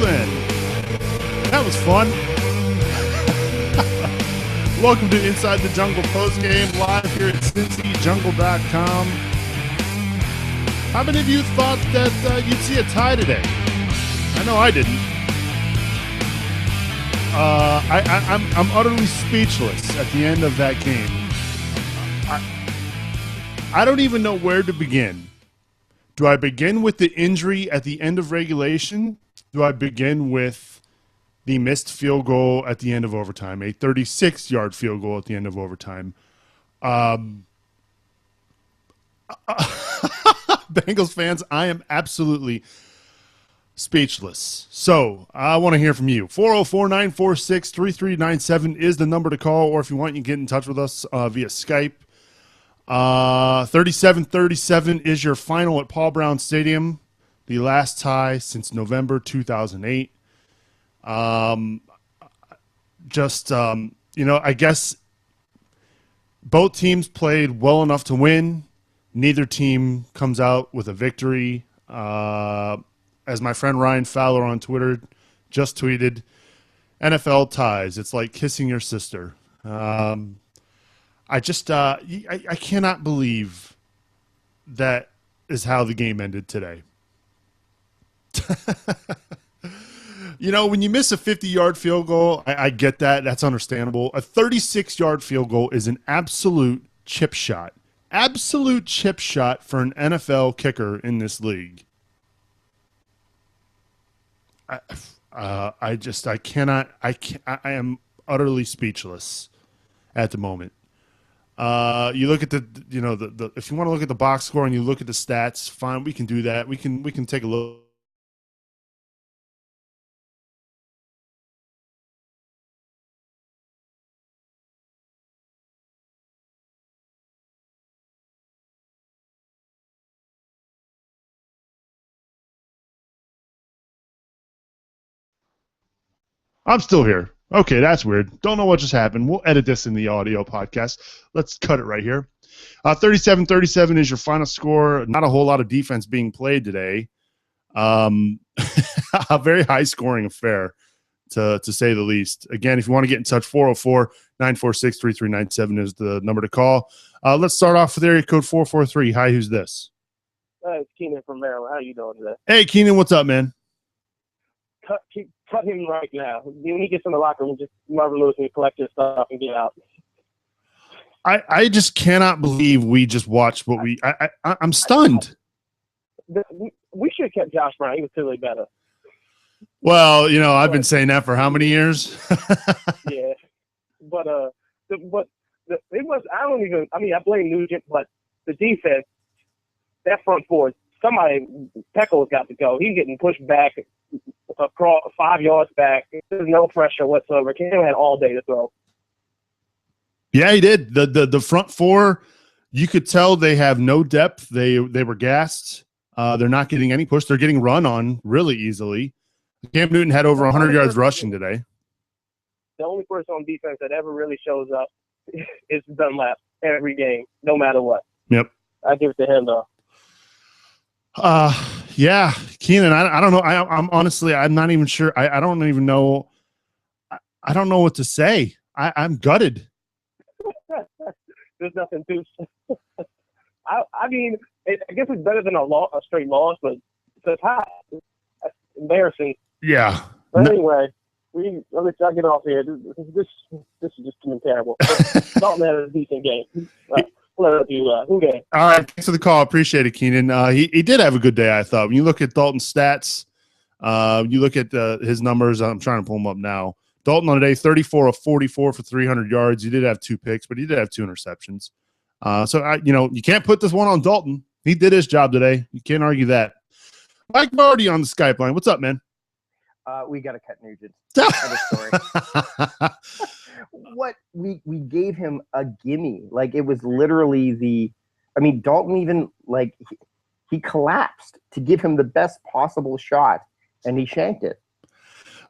then. That was fun. Welcome to Inside the Jungle Postgame, live here at cincyjungle.com. How many of you thought that you'd see a tie today? I know I didn't. I'm utterly speechless at the end of that game. I don't even know where to begin. Do I begin with the injury at the end of regulation? Do I begin with the missed field goal at the end of overtime, a 36-yard field goal at the end of overtime? Bengals fans, I am absolutely speechless. So I want to hear from you. 404-946-3397 is the number to call, or if you want, you can get in touch with us via Skype. 37-37 is your final at Paul Brown Stadium, the last tie since November 2008. I guess both teams played well enough to win. Neither team comes out with a victory. As my friend Ryan Fowler on Twitter just tweeted, NFL ties, it's like kissing your sister. I cannot believe that is how the game ended today. When you miss a 50-yard field goal, I get that. That's understandable. A 36-yard field goal is an absolute chip shot. Absolute chip shot for an NFL kicker in this league. I am utterly speechless at the moment. You look at the if you want to look at the box score and you look at the stats, fine, we can do that. We can take a look. I'm still here. Okay, that's weird. Don't know what just happened. We'll edit this in the audio podcast. Let's cut it right here. 37-37 is your final score. Not a whole lot of defense being played today. A very high-scoring affair, to say the least. Again, if you want to get in touch, 404-946-3397 is the number to call. Let's start off with area code 443. Hi, who's this? It's Keenan from Maryland. How you doing today? Hey, Keenan, what's up, man? Cut him right now. When he gets in the locker room, just Marvin Lewis and collect his stuff and get out. I just cannot believe we just watched what I'm stunned. We should have kept Josh Brown. He was clearly better. Well, I've been saying that for how many years? Yeah. But it was, I blame Nugent, but the defense, that front four, Pecco's got to go. He's getting pushed back across 5 yards back. There's no pressure whatsoever. Cam had all day to throw. Yeah, he did. The front four, you could tell they have no depth. They were gassed. They're not getting any push. They're getting run on really easily. Cam Newton had over 100 yards rushing today. The only person on defense that ever really shows up is Dunlap every game, no matter what. Yep. I give it to him, though. Yeah, Keenan, I don't know. I'm honestly, I'm not even sure. I don't even know. I don't know what to say. I'm gutted. There's nothing to say. I guess it's better than a straight loss, but it's a tie. That's embarrassing. Yeah. But anyway, let's get off here. This is just terrible. Dalton had a decent game. All right, thanks for the call. Appreciate it, Keenan. He did have a good day, I thought. When you look at Dalton's stats, you look at his numbers. I'm trying to pull them up now. Dalton on the day, 34 of 44 for 300 yards. He did have 2 picks, but he did have 2 interceptions. You can't put this one on Dalton. He did his job today. You can't argue that. Mike Vardy on the Skype line. What's up, man? We got to cut Nugent. Story. What we gave him a gimme. Like, it was literally Dalton even, like, he collapsed to give him the best possible shot, and he shanked it.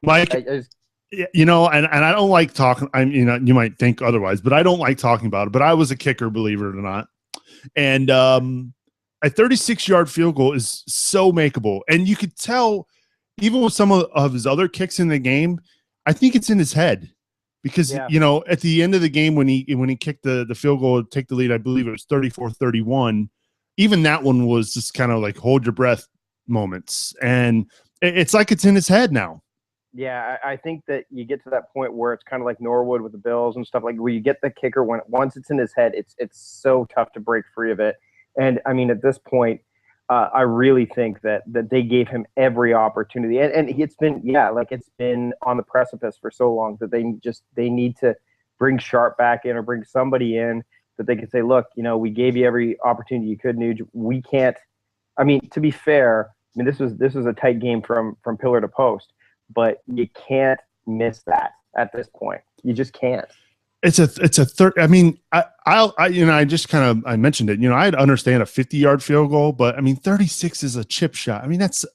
Mike, and I don't like talking. You might think otherwise, but I don't like talking about it. But I was a kicker, believe it or not. And a 36-yard field goal is so makeable. And you could tell even with some of his other kicks in the game, I think it's in his head because, Yeah. at the end of the game when he kicked the field goal to take the lead, I believe it was 34-31. Even that one was just kind of like hold your breath moments. And it's like it's in his head now. Yeah, I think that you get to that point where it's kind of like Norwood with the Bills and stuff, like where you get the kicker once it's in his head, it's so tough to break free of it. And I mean, at this point, I really think that they gave him every opportunity, and it's been on the precipice for so long that they need to bring Sharp back in or bring somebody in that they can say, look, we gave you every opportunity you could, Nuge. We can't. I mean, to be fair, I mean this was a tight game from pillar to post. But you can't miss that at this point. You just can't. It's a third. I mean, I just kind of I mentioned it. I'd understand a 50-yard field goal, but I mean, 36 is a chip shot. I mean, that's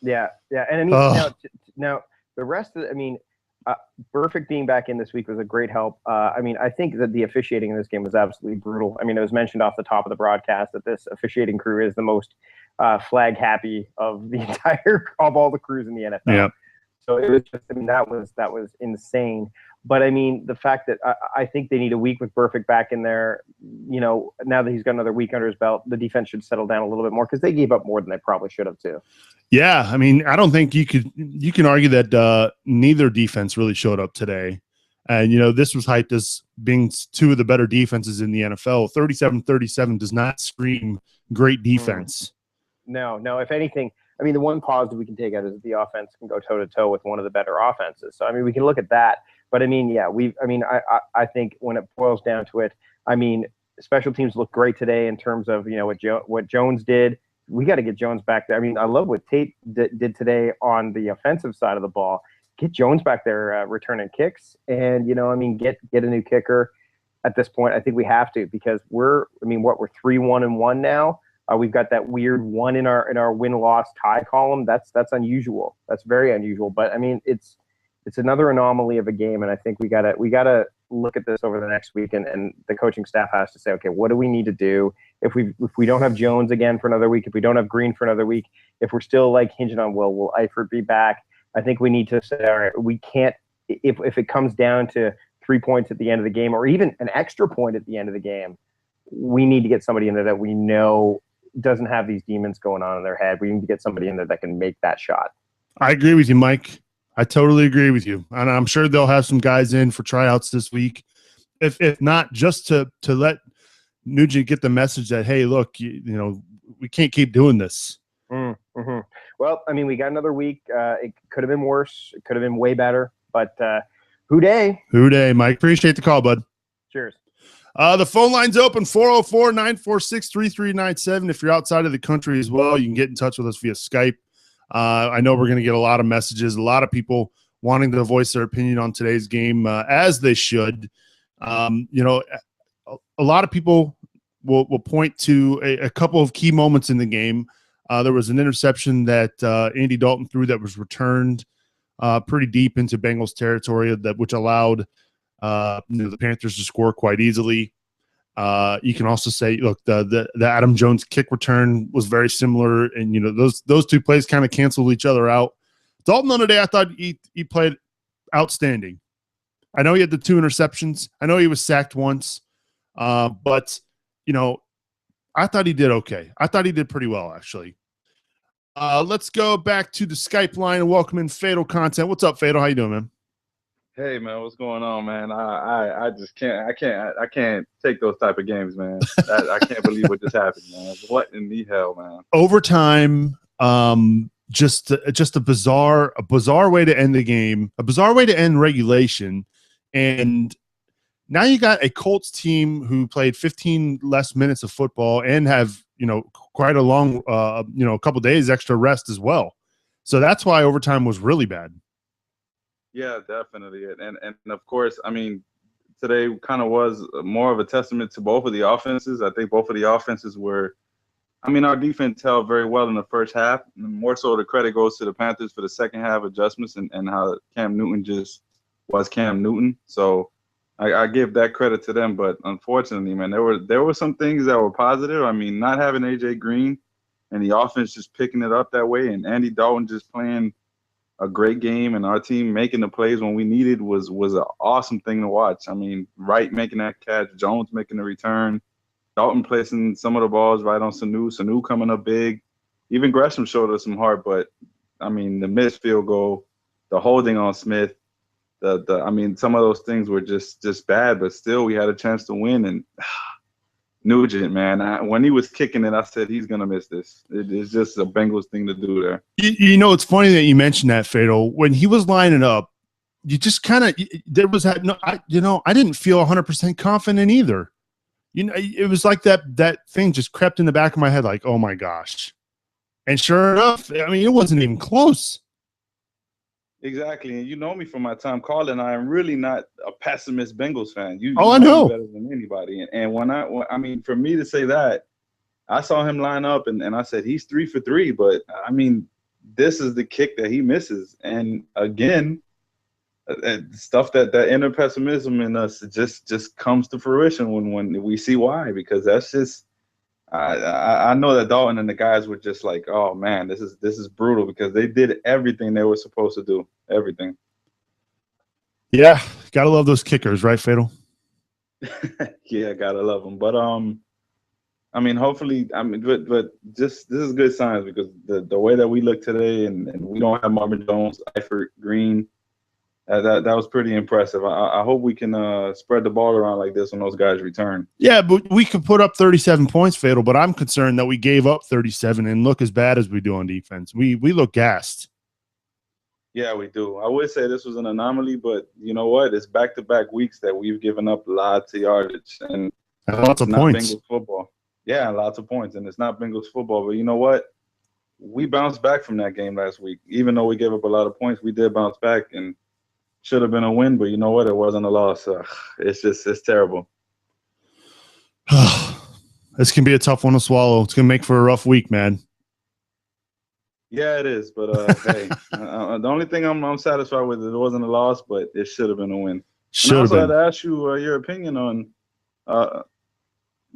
Yeah, and I mean now the rest of Burfict being back in this week was a great help. I mean, I think that the officiating in this game was absolutely brutal. I mean, it was mentioned off the top of the broadcast that this officiating crew is the most flag happy of the of all the crews in the NFL. Yeah. So it was just, I mean, that was insane. But I mean, the fact that I think they need a week with Burfict back in there, now that he's got another week under his belt, the defense should settle down a little bit more because they gave up more than they probably should have too. Yeah, I mean, I don't think you can argue that neither defense really showed up today. And, this was hyped as being two of the better defenses in the NFL. 37-37 does not scream great defense. No. If anything, I mean, the one positive we can take out is that the offense can go toe-to-toe with one of the better offenses. So, I mean, we can look at that. But, I mean, yeah, I think when it boils down to it, I mean, special teams look great today in terms of, what Jones did. We got to get Jones back there. I mean, I love what Tate did today on the offensive side of the ball. Get Jones back there returning kicks and, get a new kicker at this point. I think we have to because we're 3-1-1 now. We've got that weird one in our win-loss tie column. That's unusual. That's very unusual. But I mean, it's another anomaly of a game, and I think we gotta look at this over the next week, and the coaching staff has to say, okay, what do we need to do if we don't have Jones again for another week, if we don't have Green for another week, if we're still like hinging on will Eifert be back? I think we need to say, all right, we can't if it comes down to 3 points at the end of the game or even an extra point at the end of the game, we need to get somebody in there that we know doesn't have these demons going on in their head. We need to get somebody in there that can make that shot. I agree with you, Mike. I totally agree with you. And I'm sure they'll have some guys in for tryouts this week. If not, just to let Nugent get the message that, hey, look, we can't keep doing this. Mm-hmm. Well, I mean, we got another week. It could have been worse. It could have been way better. But hoo-day. Hoo-day, Mike. Appreciate the call, bud. Cheers. The phone line's open, 404-946-3397. If you're outside of the country as well, you can get in touch with us via Skype. I know we're going to get a lot of messages, a lot of people wanting to voice their opinion on today's game, as they should. A lot of people will point to a couple of key moments in the game. There was an interception that Andy Dalton threw that was returned pretty deep into Bengals territory, which allowed the Panthers to score quite easily. You can also say, look, the Adam Jones kick return was very similar, and those two plays kind of canceled each other out. Dalton on the day, I thought he played outstanding. I know he had the 2 interceptions. I know he was sacked once, but I thought he did okay. I thought he did pretty well, actually. Let's go back to the Skype line and welcome in Fatal Content. What's up, Fatal? How you doing, man? Hey man, what's going on, man? I just can't take those type of games, man. I can't believe what just happened, man. What in the hell, man? Overtime, just a bizarre way to end the game, a bizarre way to end regulation, and now you got a Colts team who played 15 less minutes of football and have quite a long a couple days extra rest as well. So that's why overtime was really bad. Yeah, definitely. And of course, I mean, today kind of was more of a testament to both of the offenses. I think both of the offenses were, our defense held very well in the first half. And more so the credit goes to the Panthers for the second half adjustments and how Cam Newton just was Cam Newton. So I give that credit to them. But unfortunately, man, there were some things that were positive. I mean, not having A.J. Green and the offense just picking it up that way, and Andy Dalton just playing a great game, and our team making the plays when we needed was an awesome thing to watch. I mean, Wright making that catch, Jones making the return, Dalton placing some of the balls right on Sanu coming up big. Even Gresham showed us some heart, but I mean, the missed field goal, the holding on Smith, I mean, some of those things were just bad, but still we had a chance to win. And Nugent, man, when he was kicking it, I said he's gonna miss this. It's just a Bengals thing to do there. You know, it's funny that you mentioned that, Fatal. When he was lining up, you just kind of there was that. No, I didn't feel 100% confident either. You know, it was like that thing just crept in the back of my head, like, oh my gosh. And sure enough, I mean, it wasn't even close. Exactly, and you know me from my time calling. I am really not a pessimist Bengals fan. You I know know me better than anybody. And when I mean, for me to say that, I saw him line up, and I said he's 3 for 3. But I mean, this is the kick that he misses, and again, stuff that inner pessimism in us just comes to fruition when we see why, because that's just. I know that Dalton and the guys were just like, oh man, this is brutal, because they did everything they were supposed to do, everything. Yeah, gotta love those kickers, right, Fatal? Yeah, gotta love them. But I mean, hopefully, I mean, but just this is good signs, because the way that we look today, and we don't have Marvin Jones, Eifert, Green. That was pretty impressive. I hope we can spread the ball around like this when those guys return. Yeah, but we could put up 37 points, Fatal, but I'm concerned that we gave up 37 and look as bad as we do on defense. We look gassed. Yeah, we do. I would say this was an anomaly, but you know what? It's back-to-back weeks that we've given up lots of yardage and lots of points. Bengals football. Yeah, lots of points, and it's not Bengals football. But you know what? We bounced back from that game last week. Even though we gave up a lot of points, we did bounce back, and should have been a win, but you know what? It wasn't a loss. It's terrible. This can be a tough one to swallow. It's going to make for a rough week, man. Yeah, it is. But hey, the only thing I'm satisfied with is it wasn't a loss, but it should have been a win. Should have been. I also had to ask you your opinion on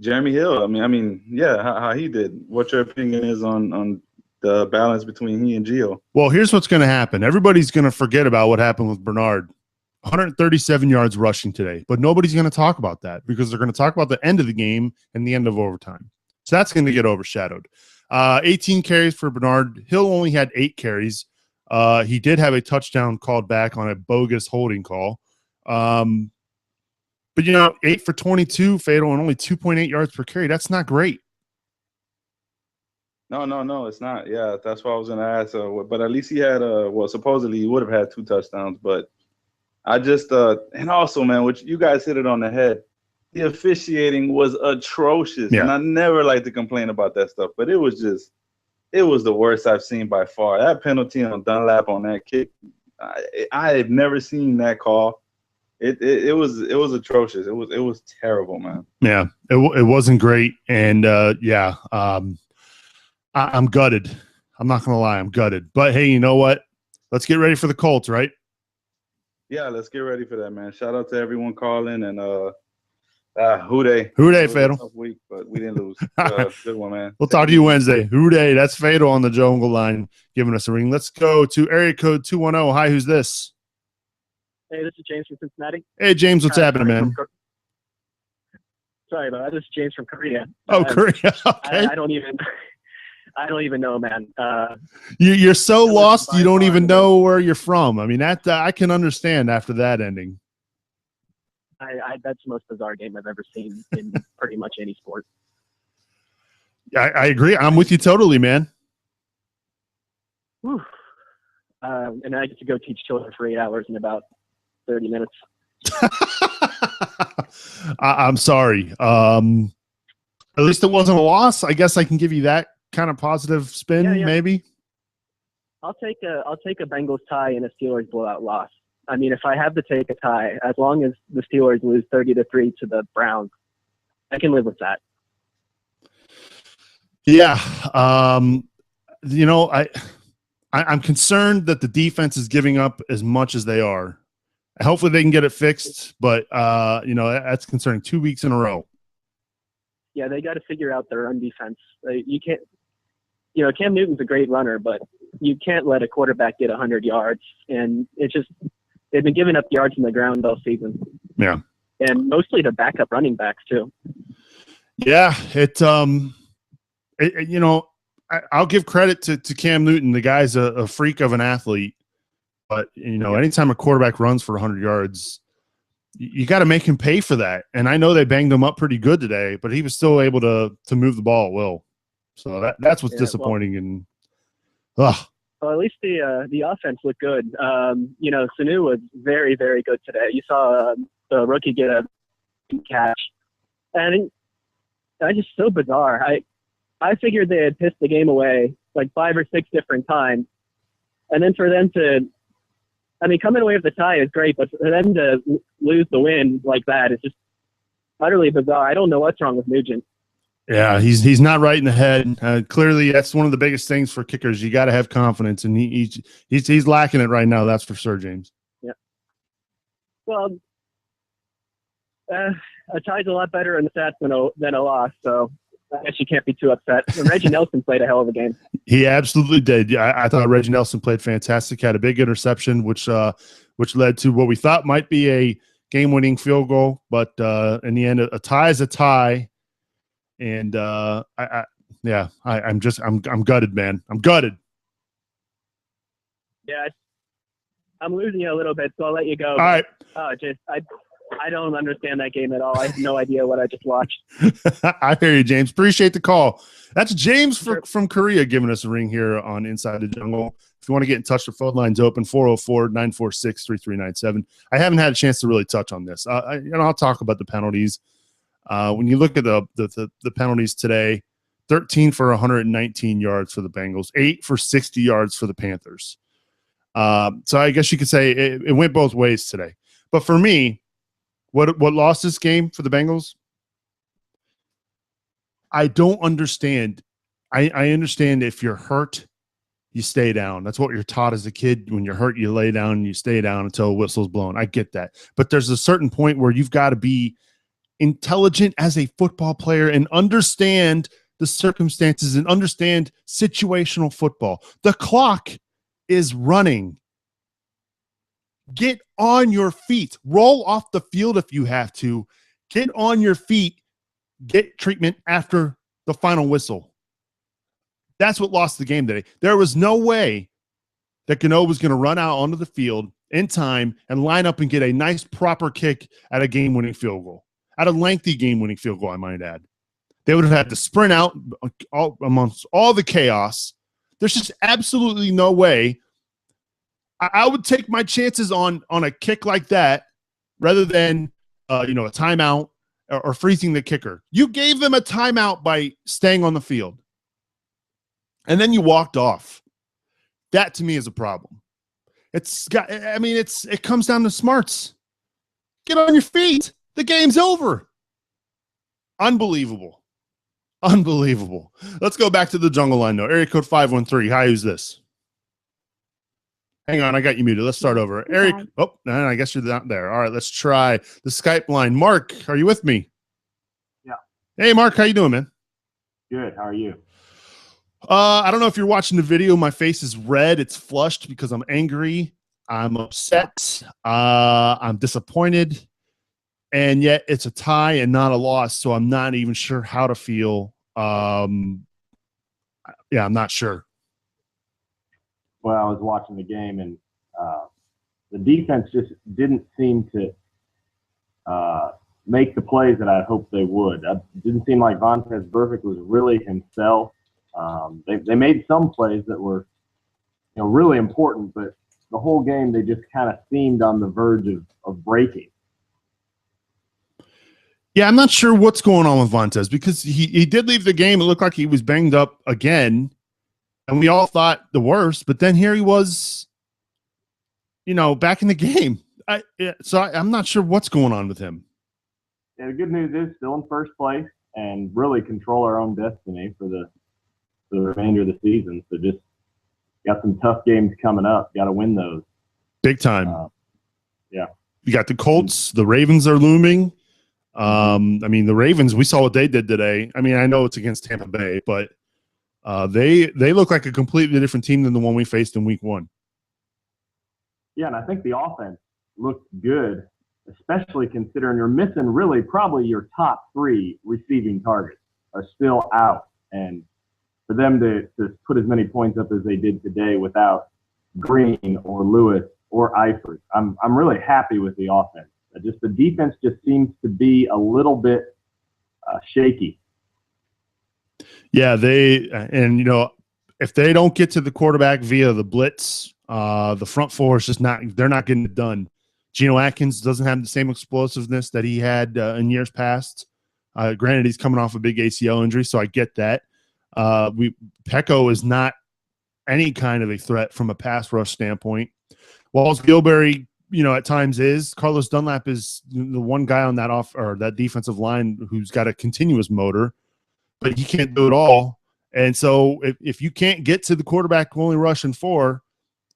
Jeremy Hill. I mean, yeah, how he did. What your opinion is on the balance between he and Gio? Well, here's what's going to happen. Everybody's going to forget about what happened with Bernard. 137 yards rushing today, but nobody's going to talk about that because they're going to talk about the end of the game and the end of overtime. So that's going to get overshadowed. 18 carries for Bernard. Hill only had 8 carries. He did have a touchdown called back on a bogus holding call. But, 8 for 22, Fatal, and only 2.8 yards per carry. That's not great. No, it's not. Yeah, that's what I was going to ask. But at least he had supposedly he would have had 2 touchdowns. But I just and also, man, which you guys hit it on the head. The officiating was atrocious, and I never like to complain about that stuff. But it was the worst I've seen by far. That penalty on Dunlap on that kick, I have never seen that call. It was atrocious. It was terrible, man. Yeah, it wasn't great, and I'm gutted. I'm not going to lie. I'm gutted. But, hey, you know what? Let's get ready for the Colts, right? Yeah, let's get ready for that, man. Shout out to everyone calling. And Houday. Houday, Fatal. Tough week, but we didn't lose. Good one, man. We'll talk to you Wednesday. Houday. That's Fatal on the jungle line giving us a ring. Let's go to area code 210. Hi, who's this? Hey, this is James from Cincinnati. Hey, James. What's happening, man? Sorry about that. This is James from Korea. Oh, Korea. Okay. I don't even know, man. You're so lost you don't even know where you're from. I mean, that I can understand after that ending. That's the most bizarre game I've ever seen in pretty much any sport. I agree. I'm with you totally, man. Whew. And I get to go teach children for 8 hours in about 30 minutes. I'm sorry. At least it wasn't a loss. I guess I can give you that kind of positive spin, maybe. I'll take a Bengals tie and a Steelers blowout loss. I mean, if I have to take a tie, as long as the Steelers lose 30-3 to the Browns, I can live with that. Yeah. I'm concerned that the defense is giving up as much as they are. Hopefully they can get it fixed, but that's concerning. 2 weeks in a row. Yeah, they got to figure out their own defense. Cam Newton's a great runner, but you can't let a quarterback get 100 yards. And it's just, they've been giving up yards in the ground all season. Yeah. And mostly to backup running backs too. Yeah. I'll give credit to Cam Newton. The guy's a freak of an athlete, but anytime a quarterback runs for 100 yards, you got to make him pay for that. And I know they banged him up pretty good today, but he was still able to move the ball well. So that's what's disappointing. Well, at least the offense looked good. Sanu was very, very good today. You saw the rookie get a catch, and it's just so bizarre. I figured they had pissed the game away like 5 or 6 different times, and then for them to, coming away with the tie is great, but for them to lose the win like that is just utterly bizarre. I don't know what's wrong with Nugent. Yeah, he's not right in the head. Clearly, that's one of the biggest things for kickers. You got to have confidence, and he's lacking it right now. That's for sure, James. Yeah. Well, a tie's a lot better in the stats than a loss, so I guess you can't be too upset. And Reggie Nelson played a hell of a game. He absolutely did. I thought Reggie Nelson played fantastic. Had a big interception, which led to what we thought might be a game-winning field goal, but in the end, a tie is a tie. And I'm gutted, man. I'm gutted. Yeah, I'm losing you a little bit, so I'll let you go. All right. I don't understand that game at all. I have no idea what I just watched. I hear you, James. Appreciate the call. That's James from Korea giving us a ring here on Inside the Jungle. If you want to get in touch, the phone line's open, 404-946-3397. I haven't had a chance to really touch on this. I'll talk about the penalties. When you look at the penalties today, 13 for 119 yards for the Bengals, 8 for 60 yards for the Panthers. So I guess you could say it went both ways today. But for me, what lost this game for the Bengals? I don't understand. I understand if you're hurt, you stay down. That's what you're taught as a kid. When you're hurt, you lay down and you stay down until a whistle's blown. I get that. But there's a certain point where you've got to be intelligent as a football player and understand the circumstances and understand situational football. The clock is running. Get on your feet. Roll off the field if you have to. Get on your feet. Get treatment after the final whistle. That's what lost the game today. There was no way that Gano was going to run out onto the field in time and line up and get a nice proper kick at a game-winning field goal. At a lengthy game-winning field goal, I might add. They would have had to sprint out amongst all the chaos. There's just absolutely no way. I would take my chances on a kick like that rather than a timeout or freezing the kicker. You gave them a timeout by staying on the field, and then you walked off. That to me is a problem. It comes down to smarts. Get on your feet. The game's over. Unbelievable. Let's go back to the jungle line, though. Area code 513. Hi, who's this? Hang on, I got you muted. Let's start over. Okay. I guess you're not there. All right, let's try the Skype line. Mark, are you with me? Yeah. Hey, Mark, how you doing, man? Good. How are you? I don't know if you're watching the video. My face is red. It's flushed because I'm angry. I'm upset. I'm disappointed. And yet it's a tie and not a loss, so I'm not even sure how to feel. I'm not sure. Well, I was watching the game, and the defense just didn't seem to make the plays that I hoped they would. It didn't seem like Vontaze Burfict was really himself. They made some plays that were really important, but the whole game they just kind of seemed on the verge of breaking. Yeah, I'm not sure what's going on with Vontaze because he did leave the game. It looked like he was banged up again, and we all thought the worst. But then here he was, back in the game. I'm not sure what's going on with him. Yeah, the good news is still in first place and really control our own destiny for the remainder of the season. So just got some tough games coming up. Got to win those. Big time. Yeah. You got the Colts. The Ravens are looming. The Ravens, we saw what they did today. I know it's against Tampa Bay, but They look like a completely different team than the one we faced in week 1. Yeah, and I think the offense looked good, especially considering you're missing really probably your top 3 receiving targets are still out. And for them to put as many points up as they did today without Green or Lewis or Eifert, I'm really happy with the offense. Just the defense just seems to be a little bit shaky. Yeah, if they don't get to the quarterback via the blitz, the front four is just they're not getting it done. Geno Atkins doesn't have the same explosiveness that he had in years past. Granted, he's coming off a big ACL injury, so I get that. Pecco is not any kind of a threat from a pass rush standpoint. Walls Gilberry, at times is. Carlos Dunlap is the one guy on that defensive line who's got a continuous motor, but he can't do it all. And so if you can't get to the quarterback only rushing 4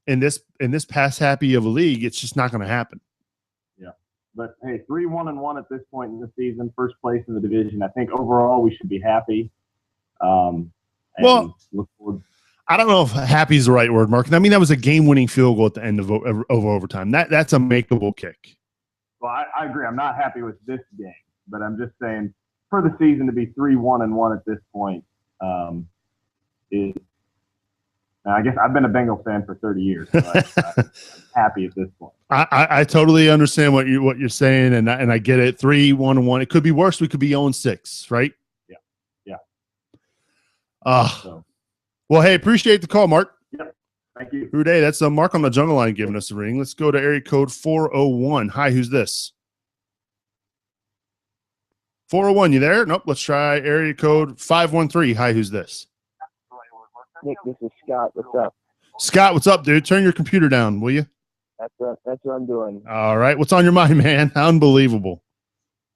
in this pass happy of a league, it's just not going to happen. Yeah. But hey, 3-1-1 at this point in the season, first place in the division. I think overall we should be happy. Well, look forward. I don't know if happy is the right word, Mark. I mean, that was a game-winning field goal at the end of overtime. That's a makeable kick. Well, I agree. I'm not happy with this game, but I'm just saying for the season to be 3-1-1 at this point is. I guess I've been a Bengals fan for 30 years, so I'm happy at this point. I totally understand what you're saying, and I get it. 3-1-1. It could be worse. We could be 0-6, right? Yeah. Well, hey, appreciate the call, Mark. Yep. Thank you. Hey, that's Mark on the jungle line giving us a ring. Let's go to area code 401. Hi, who's this? 401, you there? Nope. Let's try area code 513. Hi, who's this? Nick, this is Scott. What's up? Scott, what's up, dude? Turn your computer down, will you? That's what I'm doing. All right. What's on your mind, man? Unbelievable.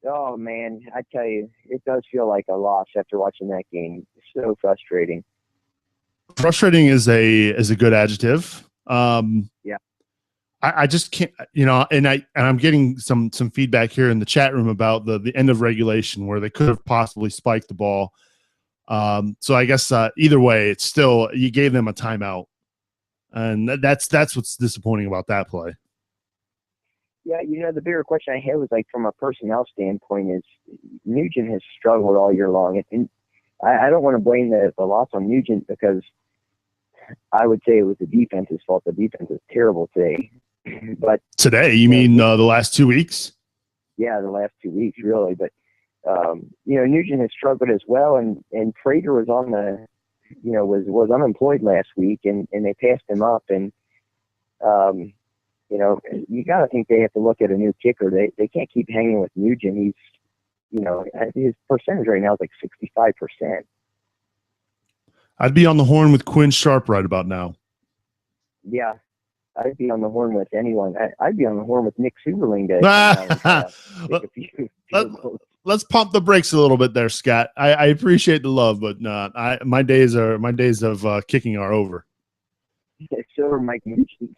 Oh man, I tell you, it does feel like a loss after watching that game. It's so frustrating. Frustrating is a good adjective. Yeah. I just can't, and I'm getting some feedback here in the chat room about the end of regulation where they could have possibly spiked the ball. So I guess either way, it's still you gave them a timeout, and that's what's disappointing about that play. Yeah, the bigger question I had was like from a personnel standpoint is Nugent has struggled all year long, and I don't want to blame the loss on Nugent because I would say it was the defense's fault. The defense is terrible today, but today you mean the last 2 weeks? Yeah, the last 2 weeks really, but. Nugent has struggled as well, and Prater was on the, was unemployed last week, and they passed him up, and you got to think they have to look at a new kicker. They can't keep hanging with Nugent. He's, his percentage right now is like 65%. I'd be on the horn with Quinn Sharp right about now. Yeah, I'd be on the horn with anyone. I'd be on the horn with Nick Superling. Let's pump the brakes a little bit there, Scott. I appreciate the love, but my days of kicking are over. So are Mike Nugent.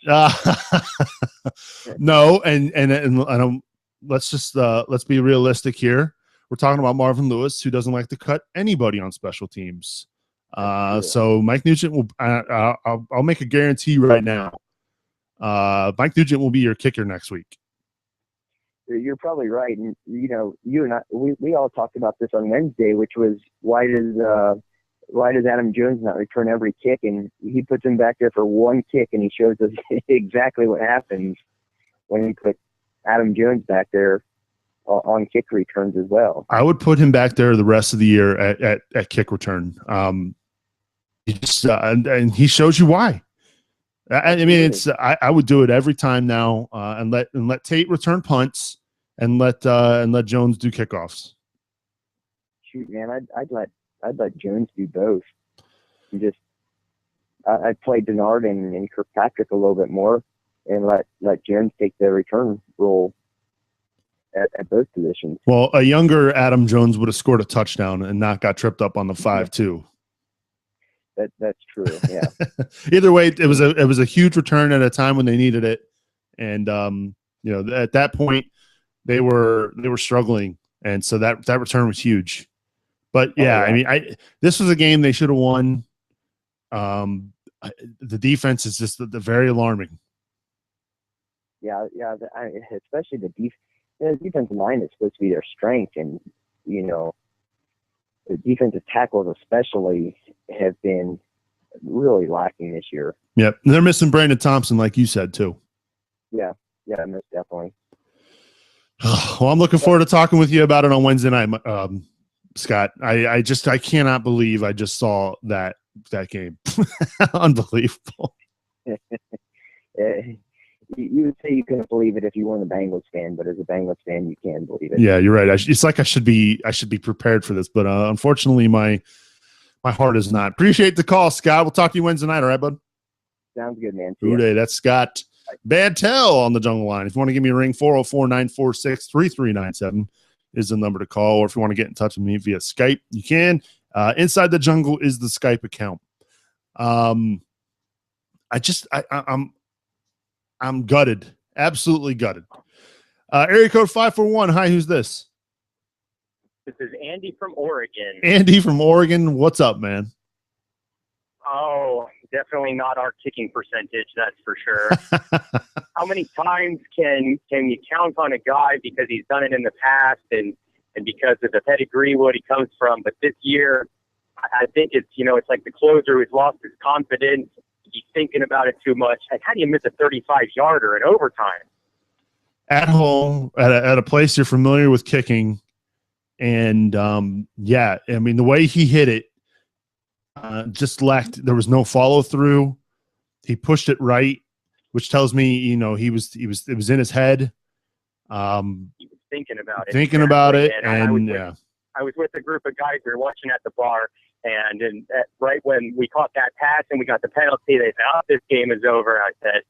No, and let's be realistic here. We're talking about Marvin Lewis, who doesn't like to cut anybody on special teams. So Mike Nugent will. I'll make a guarantee right now. Mike Nugent will be your kicker next week. You're probably right, and you and I, we all talked about this on Wednesday, which was why does Adam Jones not return every kick? And he puts him back there for one kick, and he shows us exactly what happens when he put Adam Jones back there on kick returns as well. I would put him back there the rest of the year at kick return. And he shows you why. I mean, I would do it every time now, and let Tate return punts, and let Jones do kickoffs. Shoot, man, I'd let Jones do both. I'd play Denard and Kirkpatrick a little bit more, and let Jones take the return role at both positions. Well, a younger Adam Jones would have scored a touchdown and not got tripped up on the 5-2. That's true. Yeah. Either way, it was a huge return at a time when they needed it, and at that point they were struggling, and so that return was huge. But yeah, I mean, this was a game they should have won. The defense is just the very alarming. Yeah. Especially the defensive line is supposed to be their strength, and the defensive tackles especially have been really lacking this year. Yep, they're missing Brandon Thompson, like you said too. Yeah, most definitely. Well, I'm looking forward to talking with you about it on Wednesday night, Scott. I cannot believe I just saw that game. Unbelievable. You would say you couldn't believe it if you weren't a Bengals fan, but as a Bengals fan, you can believe it. Yeah, you're right. It's like I should be prepared for this, but unfortunately, my heart is not. Appreciate the call, Scott. We'll talk to you Wednesday night. All right, bud. Sounds good, man. Uday, that's Scott Bantel on the Jungle Line. If you want to give me a ring, 404-946-3397 is the number to call. Or if you want to get in touch with me via Skype, you can. Inside the Jungle is the Skype account. I'm gutted. Absolutely gutted. Area code 541. Hi, who's this? This is Andy from Oregon. Andy from Oregon. What's up, man? Oh, definitely not our kicking percentage, that's for sure. How many times can you count on a guy because he's done it in the past and because of the pedigree, what he comes from? But this year, I think it's like the closer who's lost his confidence. He's thinking about it too much. Like, how do you miss a 35-yarder in overtime? At home, at a place you're familiar with kicking. And, yeah, I mean, the way he hit it just lacked – there was no follow-through. He pushed it right, which tells me, it was in his head. He was thinking about it. And I was with a group of guys who were watching at the bar, and right when we caught that pass and we got the penalty, they said, "Oh, this game is over." I said,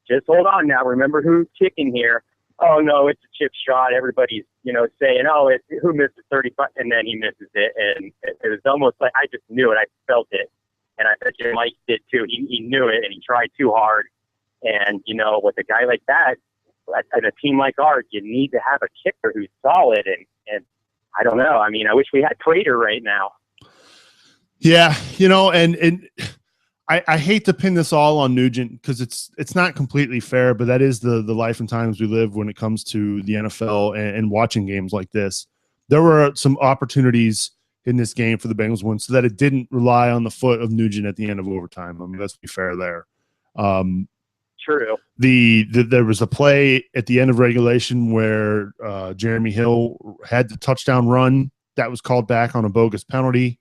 "Just hold on now. Remember who's kicking here." "Oh, no, it's a chip shot." Everybody's, saying, "Oh, who missed the 35?" And then he misses it. And it was almost like I just knew it. I felt it. And I bet you Mike did too. He knew it, and he tried too hard. And, with a guy like that, at a team like ours, you need to have a kicker who's solid. And I don't know. I mean, I wish we had Prater right now. Yeah, and I hate to pin this all on Nugent because it's not completely fair, but that is the life and times we live when it comes to the NFL and watching games like this. There were some opportunities in this game for the Bengals win so that it didn't rely on the foot of Nugent at the end of overtime. I mean, let's be fair there. True. There was a play at the end of regulation where Jeremy Hill had the touchdown run that was called back on a bogus penalty.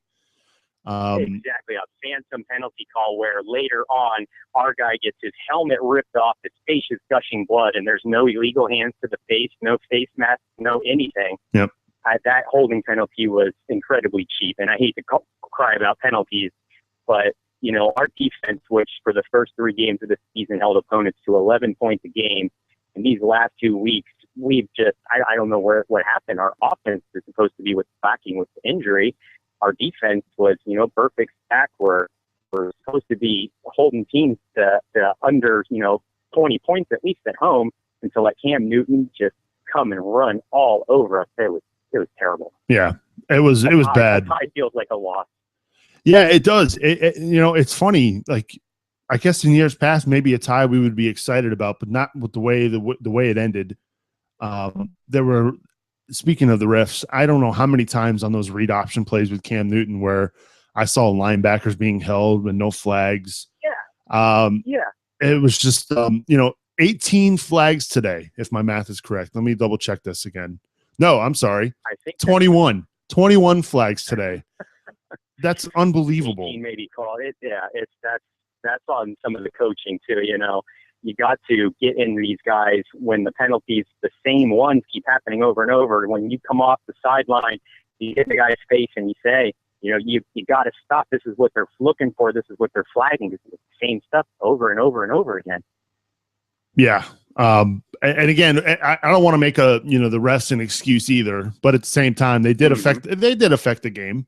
Exactly, a phantom penalty call where later on our guy gets his helmet ripped off, his face is gushing blood, and there's no illegal hands to the face, no face mask, no anything. Yep. That holding penalty was incredibly cheap, and I hate to cry about penalties, but our defense, which for the first 3 games of the season held opponents to 11 points a game, in these last 2 weeks, we've just I don't know what happened. Our offense is supposed to be what's lacking with the injury. Our defense was, perfect stack. We're supposed to be holding teams to under, 20 points at least at home, and to let Cam Newton just come and run all over us. It was terrible. Yeah, it was bad. It feels like a loss. Yeah, it does. It's funny. Like, I guess in years past, maybe a tie we would be excited about, but not with the way it ended. There were. Speaking of the refs, I don't know how many times on those read option plays with Cam Newton where I saw linebackers being held with no flags. Yeah. It was just, 18 flags today, if my math is correct. Let me double check this again. No, I'm sorry. I think 21. 21 flags today. That's unbelievable. 18 maybe called it. Yeah, that's on some of the coaching too, You got to get in these guys when the penalties, the same ones keep happening over and over. When you come off the sideline, you hit the guy's face and you say, you got to stop. This is what they're looking for. This is what they're flagging. This is the same stuff over and over and over again. Yeah. And again, I don't want to make the refs an excuse either, but at the same time, they did affect the game.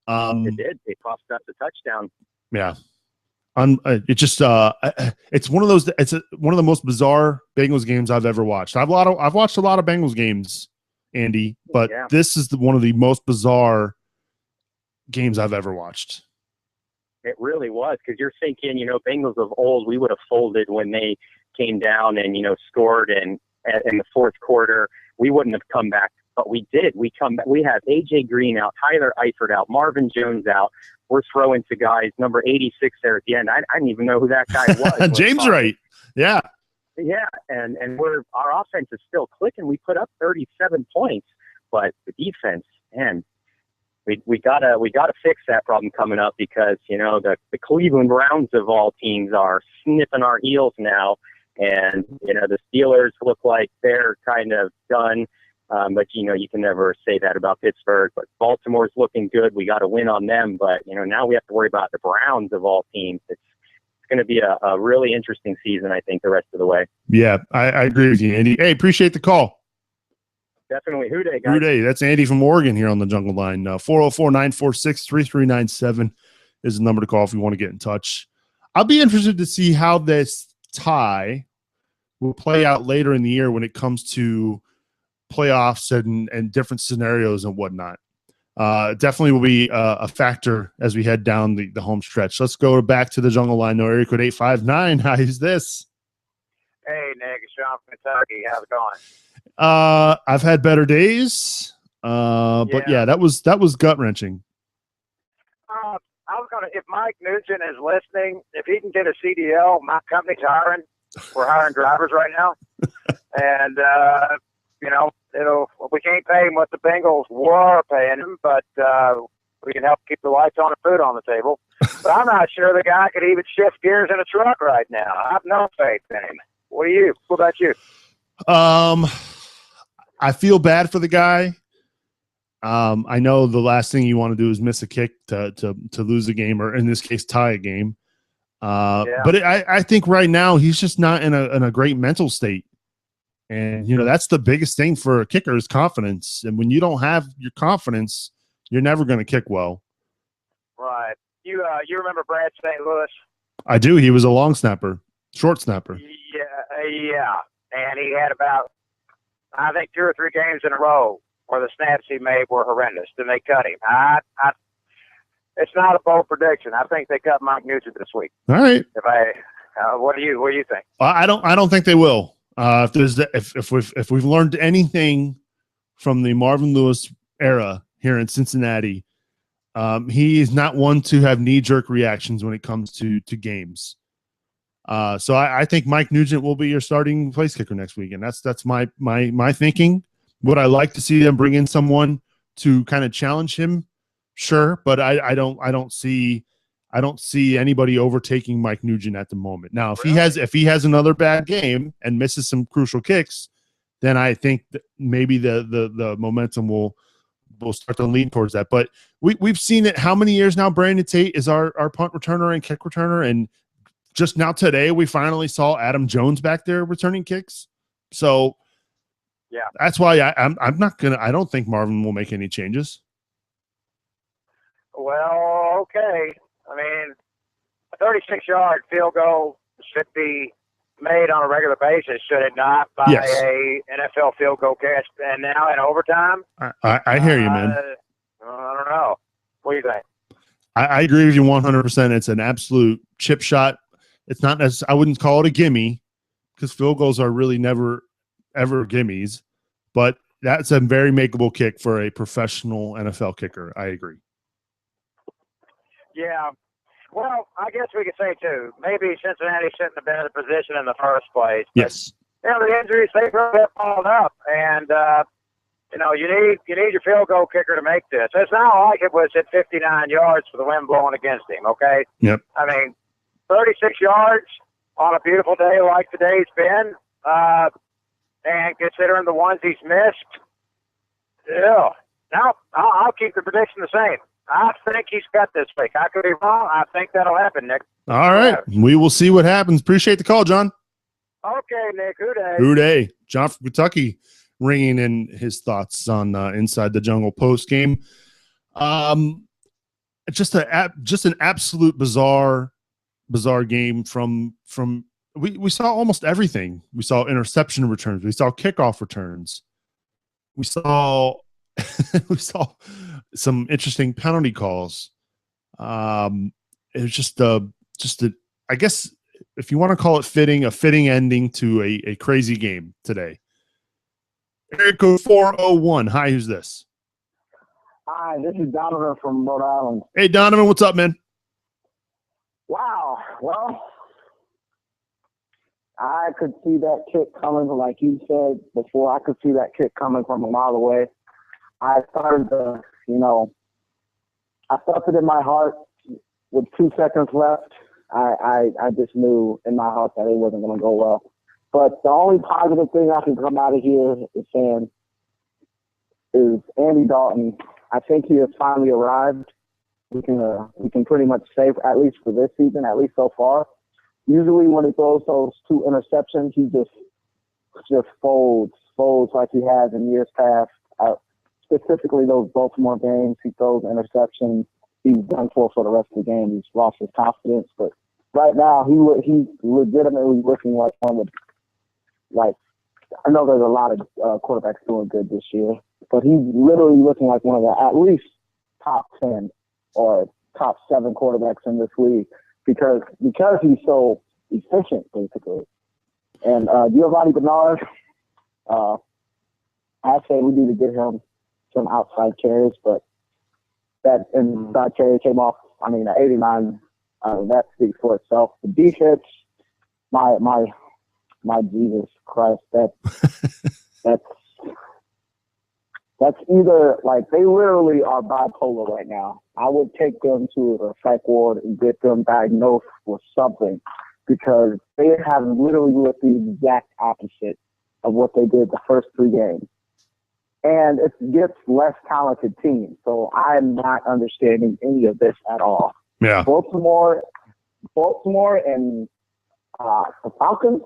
They did. They cost us a touchdown. Yeah. It's one of those. It's one of the most bizarre Bengals games I've ever watched. I've watched a lot of Bengals games, Andy, but this is one of the most bizarre games I've ever watched. It really was, because you're thinking, Bengals of old, we would have folded when they came down and, scored in the fourth quarter. We wouldn't have come back, but we did. We come back. We have A.J. Green out, Tyler Eifert out, Marvin Jones out. We're throwing to guys, number 86 there at the end. I didn't even know who that guy was. James Wright. Yeah. Yeah, and our offense is still clicking. We put up 37 points, but the defense, man, we gotta fix that problem coming up, because the Cleveland Browns of all teams are sniffing our heels now, and the Steelers look like they're kind of done. But you can never say that about Pittsburgh. But Baltimore's looking good. We got to win on them. But now we have to worry about the Browns of all teams. It's going to be a really interesting season, I think, the rest of the way. Yeah, I agree with you, Andy. Hey, appreciate the call. Definitely. Who day, guys? Who day? That's Andy from Oregon here on the Jungle Line. 404-946-3397 is the number to call if you want to get in touch. I'll be interested to see how this tie will play out later in the year when it comes to playoffs and different scenarios and whatnot. Definitely will be a factor as we head down the home stretch. Let's go back to the Jungle Line. No, area code 859. Hi, who's this? Hey, Nick, it's Sean from Kentucky. How's it going? I've had better days, but yeah, that was gut wrenching. I was gonna, if Mike Nugent is listening, if he can get a CDL, my company's hiring. We're hiring drivers right now, and we can't pay him what the Bengals were paying him, but we can help keep the lights on and food on the table. But I'm not sure the guy could even shift gears in a truck right now. I have no faith in him. What about you? I feel bad for the guy. I know the last thing you want to do is miss a kick to lose a game, or in this case, tie a game. But I think right now he's just not in a great mental state. And, that's the biggest thing for a kicker is confidence. And when you don't have your confidence, you're never going to kick well. Right. You remember Brad St. Louis? I do. He was a long snapper, short snapper. Yeah. And he had about, I think, 2 or 3 games in a row where the snaps he made were horrendous. Then they cut him. It's not a bold prediction. I think they cut Mike Nugent this week. All right. What do you think? I don't think they will. If we've learned anything from the Marvin Lewis era here in Cincinnati, he is not one to have knee-jerk reactions when it comes to games. So I think Mike Nugent will be your starting place kicker next week, and that's my thinking. Would I like to see them bring in someone to kind of challenge him? Sure, but I don't see anybody overtaking Mike Nugent at the moment. Now, if he has another bad game and misses some crucial kicks, then I think that maybe the momentum will start to lean towards that. But we've seen it how many years now? Brandon Tate is our punt returner and kick returner, and just now today we finally saw Adam Jones back there returning kicks. So yeah, that's why I don't think Marvin will make any changes. Well, okay. I mean, a 36-yard field goal should be made on a regular basis, should it not, by a NFL field goal catch? And now in overtime? I hear you, man. I don't know. What do you think? I agree with you 100%. It's an absolute chip shot. It's not I wouldn't call it a gimme, because field goals are really never, ever gimmies. But that's a very makeable kick for a professional NFL kicker. I agree. Yeah. Well, I guess we could say, too, maybe Cincinnati shouldn't have been in the position in the first place. But, yes. The injuries, they really have followed up. And, you need your field goal kicker to make this. It's not like it was at 59 yards for the wind blowing against him, okay? Yep. I mean, 36 yards on a beautiful day like today's been, and considering the ones he's missed, yeah. Now, I'll keep the prediction the same. I think he's got this week. I could be wrong. I think that'll happen, Nick. All right. We will see what happens. Appreciate the call, John. Okay, Nick. Hooday. Hooday. John from Kentucky ringing in his thoughts on Inside the Jungle post game. Just an absolute bizarre game from we saw almost everything. We saw interception returns. We saw kickoff returns. We saw we saw some interesting penalty calls. it was just I guess if you want to call it fitting, a fitting ending to a crazy game today. Area code 401. Hi, who's this? Hi, this is Donovan from Rhode Island. Hey, Donovan, what's up, man? Wow. Well, I could see that kick coming, like you said before. I could see that kick coming from a mile away. I started to, I felt it in my heart with 2 seconds left. I just knew in my heart that it wasn't going to go well. But the only positive thing I can come out of here is saying is Andy Dalton. I think he has finally arrived. We can pretty much say, at least for this season, at least so far. Usually when he throws those 2 interceptions, he just folds like he has in years past. Specifically those Baltimore games, he throws interceptions. He's done for the rest of the game. He's lost his confidence. But right now, he's legitimately looking like one of I know there's a lot of quarterbacks doing good this year, but he's literally looking like one of the at least top 10 or top 7 quarterbacks in this league because he's so efficient, basically. And Giovanni Bernard, I say we need to get him some outside carries, but that inside carry came off. I mean, at 89, that speaks for itself. The defense, my Jesus Christ, that's either like they literally are bipolar right now. I would take them to a psych ward and get them diagnosed with something because they have literally looked the exact opposite of what they did the first 3 games. And it gets less talented teams. So I'm not understanding any of this at all. Yeah. Baltimore and the Falcons,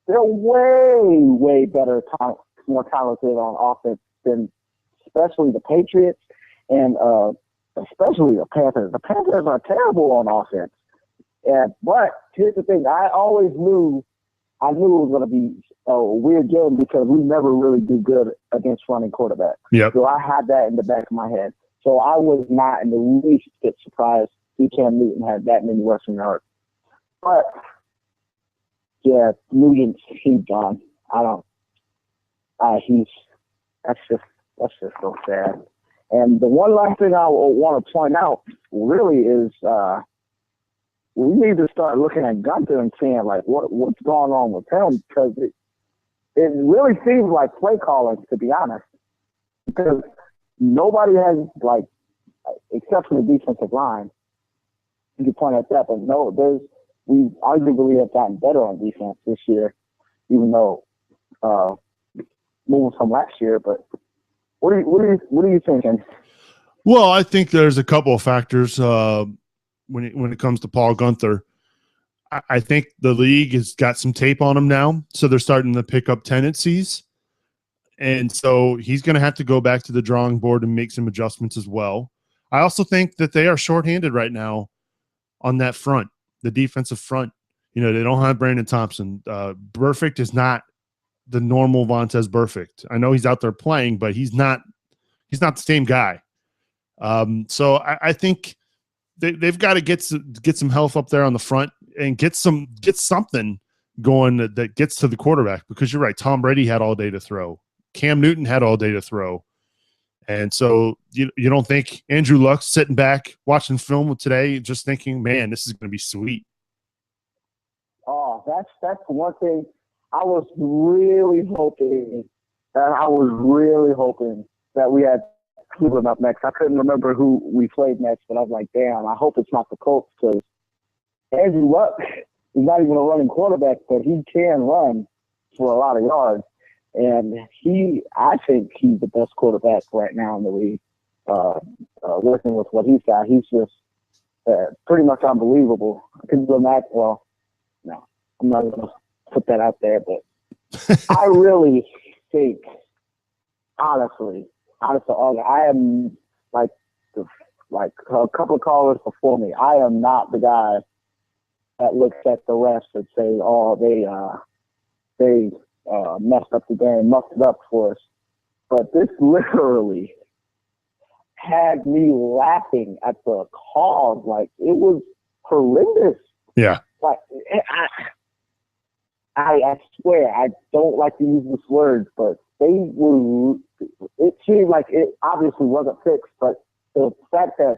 they're way, way better, more talented on offense than especially the Patriots and especially the Panthers. The Panthers are terrible on offense. But here's the thing. I knew it was going to be a weird game because we never really do good against running quarterbacks. Yep. So I had that in the back of my head. So I was not in the least bit surprised Cam Newton had that many rushing yards. But yeah, Nugent's he's gone. That's just so sad. And the one last thing I want to point out really is we need to start looking at Gunther and seeing like what's going on with him because it really seems like play calling, to be honest, because nobody has except for the defensive line. You can point at that, but no, we arguably have gotten better on defense this year, even though moving from last year. But what are you thinking? Well, I think there's a couple of factors when it comes to Paul Gunther. I think the league has got some tape on him now, so they're starting to pick up tendencies. And so he's going to have to go back to the drawing board and make some adjustments as well. I also think that they are shorthanded right now on that front, the defensive front. They don't have Brandon Thompson. Burfict is not the normal Vontaze Burfict. I know he's out there playing, but he's not the same guy. So I think they've got to get some health up there on the front and get something going that gets to the quarterback, because you're right. Tom Brady had all day to throw. Cam Newton had all day to throw. And so you don't think Andrew Luck's sitting back watching film today just thinking, man, this is going to be sweet. Oh, that's one thing I was really hoping that we had Cleveland up next. I couldn't remember who we played next, but I was like, damn, I hope it's not the Colts, because Andrew Luck is not even a running quarterback, but he can run for a lot of yards. And I think he's the best quarterback right now in the league, working with what he's got. He's just pretty much unbelievable. Could you imagine? Well, no, I'm not going to put that out there, but I really think, honestly, I am like a couple of callers before me. I am not the guy that looks at the refs and say, "Oh, they messed up the game, mucked it up for us." But this literally had me laughing at the calls. Like, it was horrendous. Yeah. Like, I swear, I don't like to use this word, but it seemed like it obviously wasn't fixed, but the fact that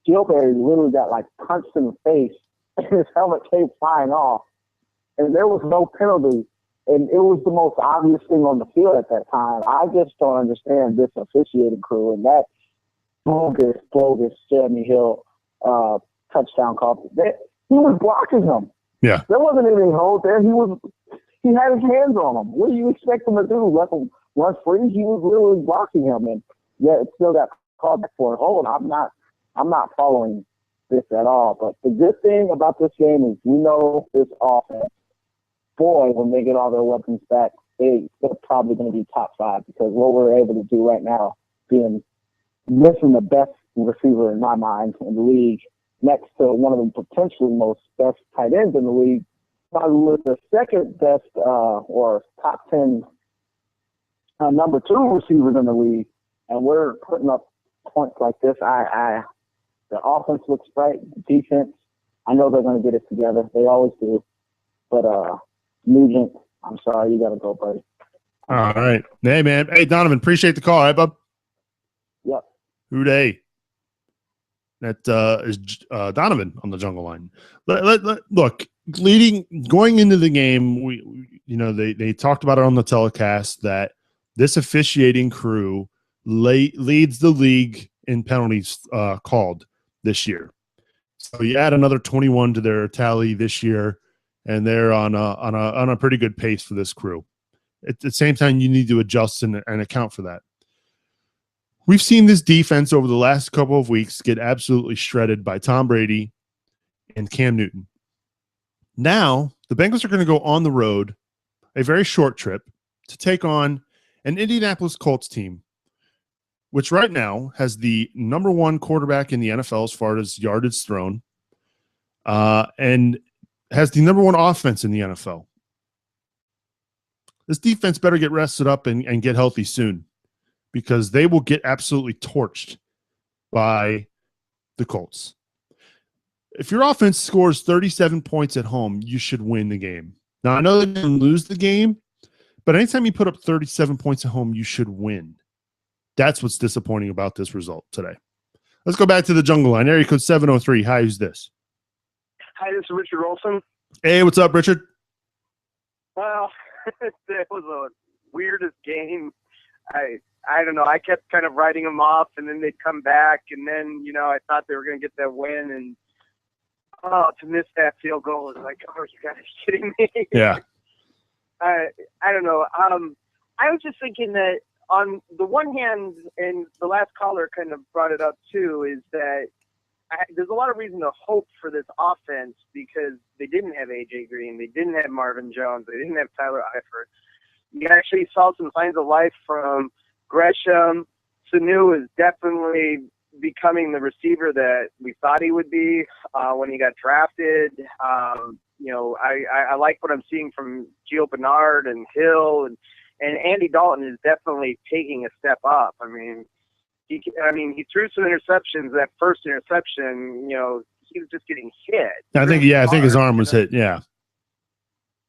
Gilbert literally got like punched in the face and his helmet came flying off, and there was no penalty, and it was the most obvious thing on the field at that time. I just don't understand this officiating crew and that bogus Jeremy Hill touchdown call. He was blocking him. Yeah. There wasn't any hold there. He had his hands on him. What do you expect him to do? Let him run free? He was literally blocking him, and yeah, it still got called back for a hold. I'm not following this at all. But the good thing about this game is we know this offense, boy, when they get all their weapons back, they're probably going to be top 5, because what we're able to do right now, being missing the best receiver in my mind in the league, next to one of the potentially most best tight ends in the league, probably with the second best or top 10 number 2 receivers in the league, and we're putting up points like this. The offense looks bright. The defense, I know they're going to get it together. They always do. But Nugent, I'm sorry, you got to go, buddy. All right. Hey, man. Hey, Donovan, appreciate the call. All right, bub? Yep. Hooday. That is Donovan on the jungle line. Look, going into the game, they talked about it on the telecast that this officiating crew leads the league in penalties called this year. So you add another 21 to their tally this year, and they're on a pretty good pace for this crew. At the same time, you need to adjust and account for that. We've seen this defense over the last couple of weeks get absolutely shredded by Tom Brady and Cam Newton. Now, the Bengals are going to go on the road, a very short trip, to take on an Indianapolis Colts team, which right now has the number 1 quarterback in the NFL as far as yardage thrown, and has the number 1 offense in the NFL. This defense better get rested up and get healthy soon, because they will get absolutely torched by the Colts. If your offense scores 37 points at home, you should win the game. Now, I know they're going to lose the game, but anytime you put up 37 points at home, you should win. That's what's disappointing about this result today. Let's go back to the jungle line. Area code 703. Hi, who's this? Hi, this is Richard Olson. Hey, what's up, Richard? Well, it was the weirdest game. I don't know. I kept kind of writing them off, and then they'd come back, and then, I thought they were going to get that win, and to miss that field goal is like, oh, are you guys kidding me? Yeah. I don't know. I was just thinking that on the one hand, and the last caller kind of brought it up too, is that there's a lot of reason to hope for this offense, because they didn't have A.J. Green, they didn't have Marvin Jones, they didn't have Tyler Eifert. You actually saw some signs of life from Gresham. Sanu is definitely becoming the receiver that we thought he would be when he got drafted. I like what I'm seeing from Gio Bernard and Hill, and Andy Dalton is definitely taking a step up. I mean, he threw some interceptions. That first interception, he was just getting hit. I think his arm was hit. Yeah.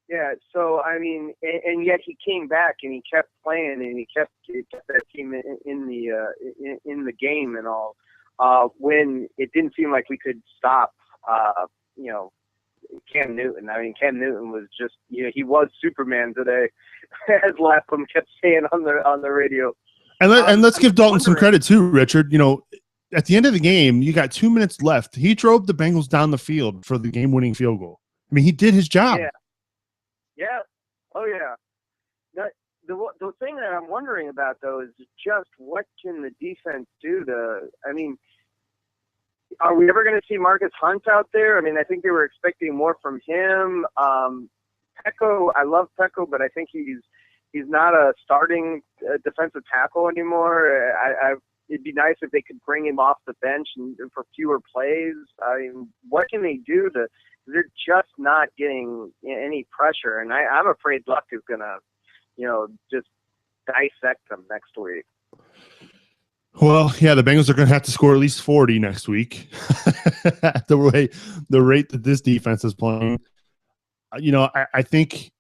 Yeah. So, and yet he came back and he kept playing, and he kept that team in the game and all, when it didn't seem like we could stop, Cam Newton. Cam Newton was just, he was Superman today, as Lapham kept saying on the radio. And let's give Dalton some credit too, Richard. At the end of the game, you got 2 minutes left. He drove the Bengals down the field for the game-winning field goal. He did his job. Yeah. Yeah. Oh, yeah. The thing that I'm wondering about, though, is just what can the defense do to – are we ever going to see Marcus Hunt out there? I think they were expecting more from him. Pecco, I love Pecco, but I think he's not a starting defensive tackle anymore. It'd be nice if they could bring him off the bench and for fewer plays. What can they do to? They're just not getting any pressure, and I'm afraid Luck is gonna, just dissect them next week. Well, yeah, the Bengals are going to have to score at least 40 next week. the rate that this defense is playing, I think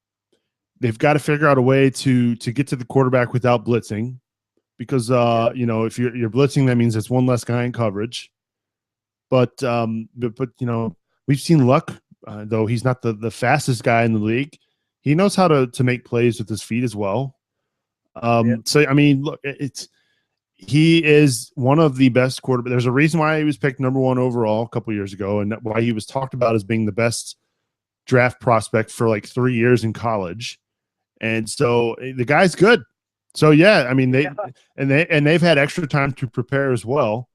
they've got to figure out a way to get to the quarterback without blitzing, because if you're blitzing, that means it's one less guy in coverage. But we've seen Luck, though he's not the fastest guy in the league. He knows how to make plays with his feet as well. So I mean, look, he is one of the best quarterbacks. There's a reason why he was picked number 1 overall a couple years ago, and why he was talked about as being the best draft prospect for like 3 years in college. And so the guy's good. So yeah, I mean they've had extra time to prepare as well,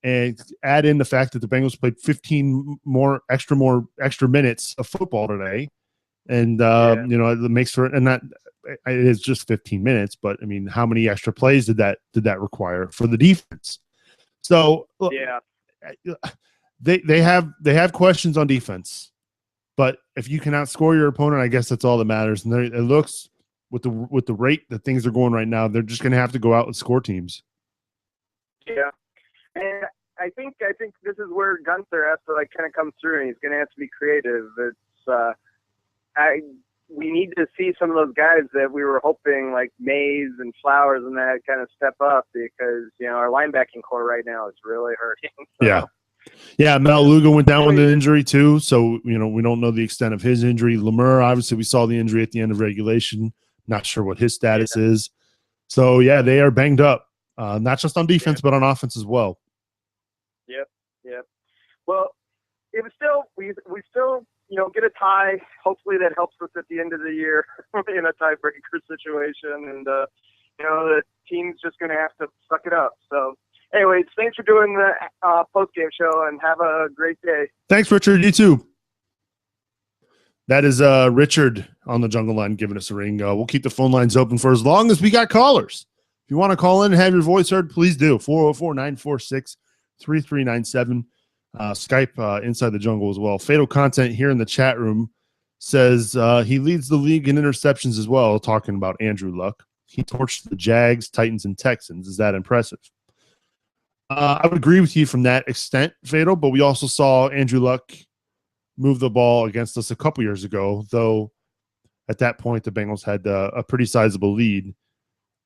and add in the fact that the Bengals played 15 more extra minutes of football today, and it makes for, and that it is just 15 minutes, but I mean, how many extra plays did that require for the defense? So they have questions on defense, but if you can outscore your opponent, I guess that's all that matters. And it looks with the rate that things are going right now, they're just going to have to go out and score teams. Yeah, and I think this is where Gunther has to kind of come through, and he's going to have to be creative. It's we need to see some of those guys that we were hoping, like Mays and Flowers and that, kind of step up, because our linebacking core right now is really hurting. So. Yeah. Mel Lugo went down with an injury too, so we don't know the extent of his injury. Lemur, obviously, we saw the injury at the end of regulation. Not sure what his status is. So yeah, they are banged up, not just on defense but on offense as well. Yep. Well, it was still we still get a tie. Hopefully that helps us at the end of the year in a tiebreaker situation, and the team's just going to have to suck it up. So, anyways, thanks for doing the post-game show, and have a great day. Thanks, Richard. You too. That is Richard on the Jungle Line giving us a ring. We'll keep the phone lines open for as long as we got callers. If you want to call in and have your voice heard, please do. 404-946-3397. Skype Inside the Jungle as well. Fatal Content here in the chat room says he leads the league in interceptions as well, talking about Andrew Luck. He torched the Jags, Titans, and Texans. Is that impressive? I would agree with you from that extent, Fatal, but we also saw Andrew Luck move the ball against us a couple years ago, though at that point the Bengals had a pretty sizable lead.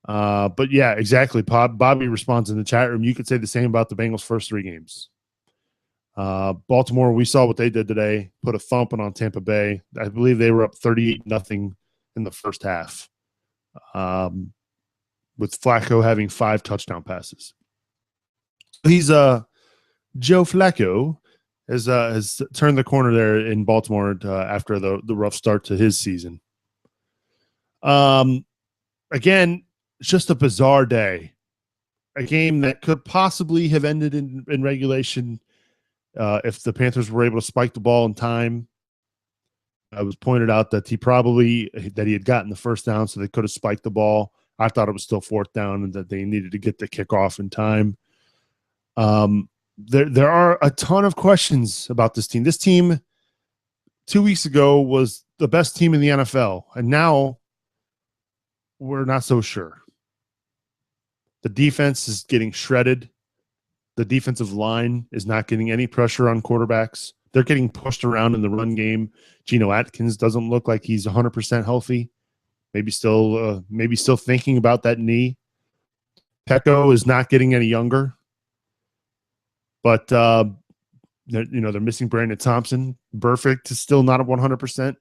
But yeah, exactly. Bobby responds in the chat room. You could say the same about the Bengals' first 3 games. Baltimore, we saw what they did today, put a thumping on Tampa Bay. I believe they were up 38-0 in the first half, with Flacco having 5 touchdown passes. He's Joe Flacco has turned the corner there in Baltimore after the rough start to his season. Again, it's just a bizarre day. A game that could possibly have ended in regulation if the Panthers were able to spike the ball in time. It was pointed out that he had gotten the first down, so they could have spiked the ball. I thought it was still 4th down and that they needed to get the kickoff in time. There are a ton of questions about this team. This team 2 weeks ago was the best team in the NFL, and now we're not so sure. The defense is getting shredded. The defensive line is not getting any pressure on quarterbacks. They're getting pushed around in the run game. Geno Atkins doesn't look like he's 100% healthy. Maybe still thinking about that knee. Pecco is not getting any younger. But they're missing Brandon Thompson. Burfict is still not at 100%.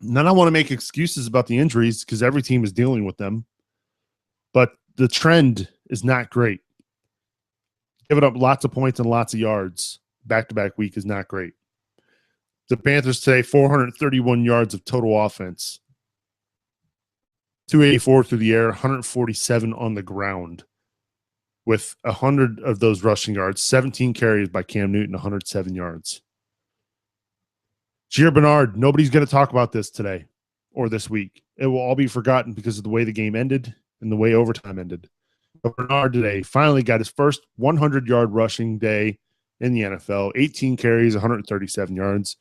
And I don't want to make excuses about the injuries because every team is dealing with them. But the trend is not great. Giving up lots of points and lots of yards back-to-back week is not great. The Panthers today, 431 yards of total offense. 284 through the air, 147 on the ground. With 100 of those rushing yards, 17 carries by Cam Newton, 107 yards. Jair Bernard, nobody's going to talk about this today or this week. It will all be forgotten because of the way the game ended and the way overtime ended. But Bernard today finally got his first 100-yard rushing day in the NFL, 18 carries, 137 yards.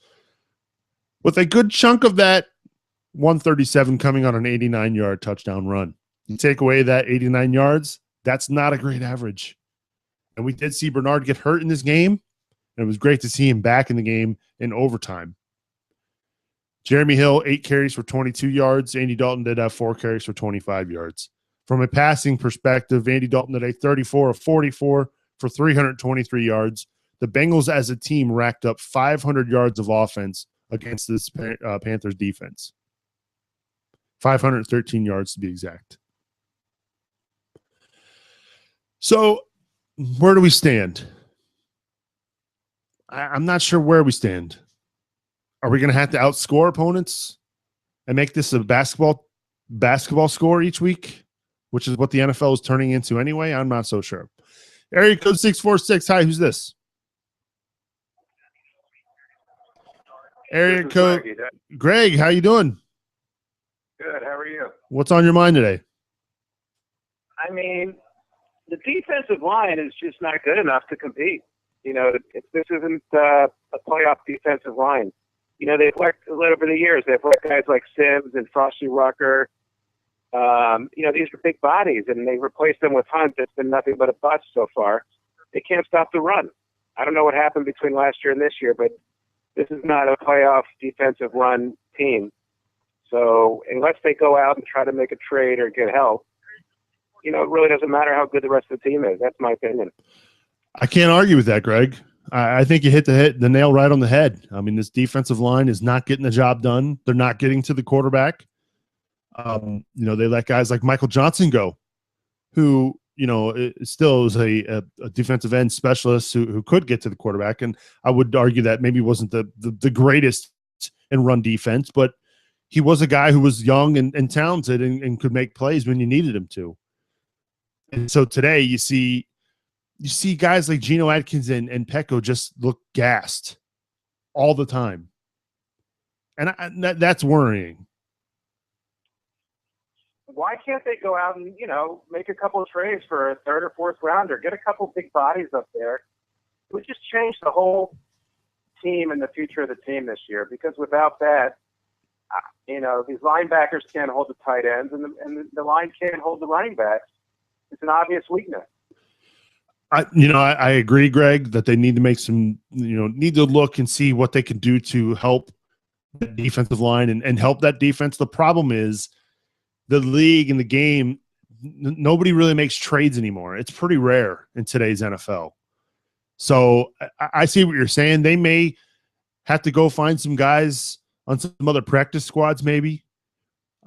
With a good chunk of that 137 coming on an 89-yard touchdown run. You take away that 89 yards, That's not a great average. And we did see Bernard get hurt in this game, and it was great to see him back in the game in overtime. Jeremy Hill, 8 carries for 22 yards. Andy Dalton did have 4 carries for 25 yards. From a passing perspective, Andy Dalton did a 34 of 44 for 323 yards. The Bengals as a team racked up 500 yards of offense against this Panthers defense. 513 yards to be exact. So where do we stand? I'm not sure where we stand. Are we going to have to outscore opponents and make this a basketball score each week, which is what the NFL is turning into anyway? I'm not so sure. Area code 646. Hi, who's this? Area code Greg. How you doing? Good. How are you? What's on your mind today? I mean, the defensive line is just not good enough to compete. You know, this isn't a playoff defensive line. You know, they've worked over the years. They've worked guys like Sims and Frosty Rucker. You know, these are big bodies, and they replaced them with Hunt. It's been nothing but a bust so far. They can't stop the run. I don't know what happened between last year and this year, but this is not a playoff defensive run team. So unless they go out and try to make a trade or get help, you know, it really doesn't matter how good the rest of the team is. That's my opinion. I can't argue with that, Greg. I think you hit the nail right on the head. I mean, this defensive line is not getting the job done. They're not getting to the quarterback. You know, they let guys like Michael Johnson go, who, you know, still is a defensive end specialist who could get to the quarterback. And I would argue that maybe wasn't the greatest in run defense, but he was a guy who was young and talented and could make plays when you needed him to. And so today you see guys like Geno Atkins and Pecco just look gassed all the time. And that's worrying. Why can't they go out and, you know, make a couple of trades for a third or fourth rounder, get a couple of big bodies up there? It would just change the whole team and the future of the team this year, because without that, you know, these linebackers can't hold the tight ends, and the line can't hold the running backs. It's an obvious weakness. I agree, Greg, that they need to make some, need to look and see what they can do to help the defensive line and help that defense. The problem is the league and the game, nobody really makes trades anymore. It's pretty rare in today's NFL. So I see what you're saying. They may have to go find some guys on some other practice squads maybe.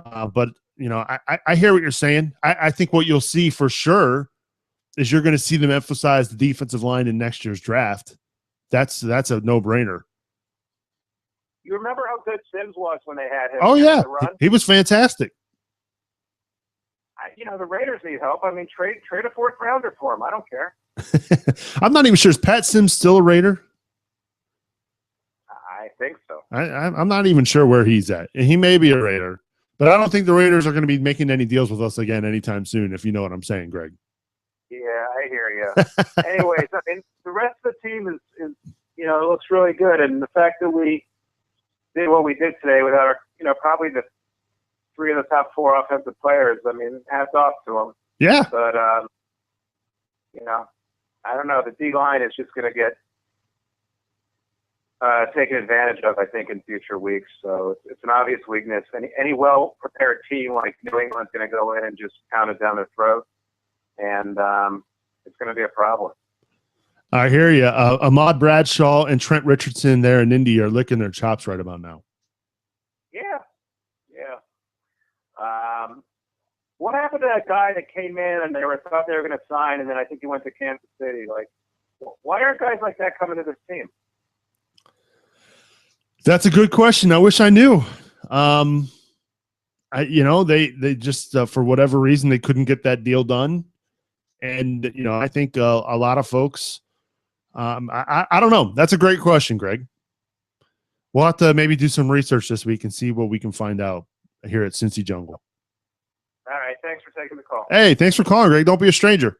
But, I hear what you're saying. I think what you'll see for sure is you're going to see them emphasize the defensive line in next year's draft. That's a no-brainer. You remember how good Sims was when they had him? Oh, yeah. He was fantastic. The Raiders need help. I mean, trade a fourth rounder for him. I don't care. I'm not even sure. Is Pat Sims still a Raider? I think so. I'm not even sure where he's at. He may be a Raider, but I don't think the Raiders are going to be making any deals with us again anytime soon, if you know what I'm saying, Greg. Yeah, I hear you. Anyways, I mean, the rest of the team is it looks really good. And the fact that we did what we did today with our, probably the three of the top four offensive players, I mean, hats off to them. Yeah. But, I don't know. The D-line is just going to get taken advantage of, I think, in future weeks. So it's an obvious weakness. Any well-prepared team like New England's going to go in and just pound it down their throat. And it's going to be a problem. I hear you. Ahmad Bradshaw and Trent Richardson there in Indy are licking their chops right about now. Yeah. What happened to that guy that came in and thought they were going to sign, and then I think he went to Kansas City? Like, why aren't guys like that coming to this team? That's a good question. I wish I knew. They just for whatever reason they couldn't get that deal done, and I think a lot of folks. I don't know. That's a great question, Greg. We'll have to maybe do some research this week and see what we can find out here at Cincy Jungle. All right. Thanks for taking the call. Hey, thanks for calling, Greg. Don't be a stranger.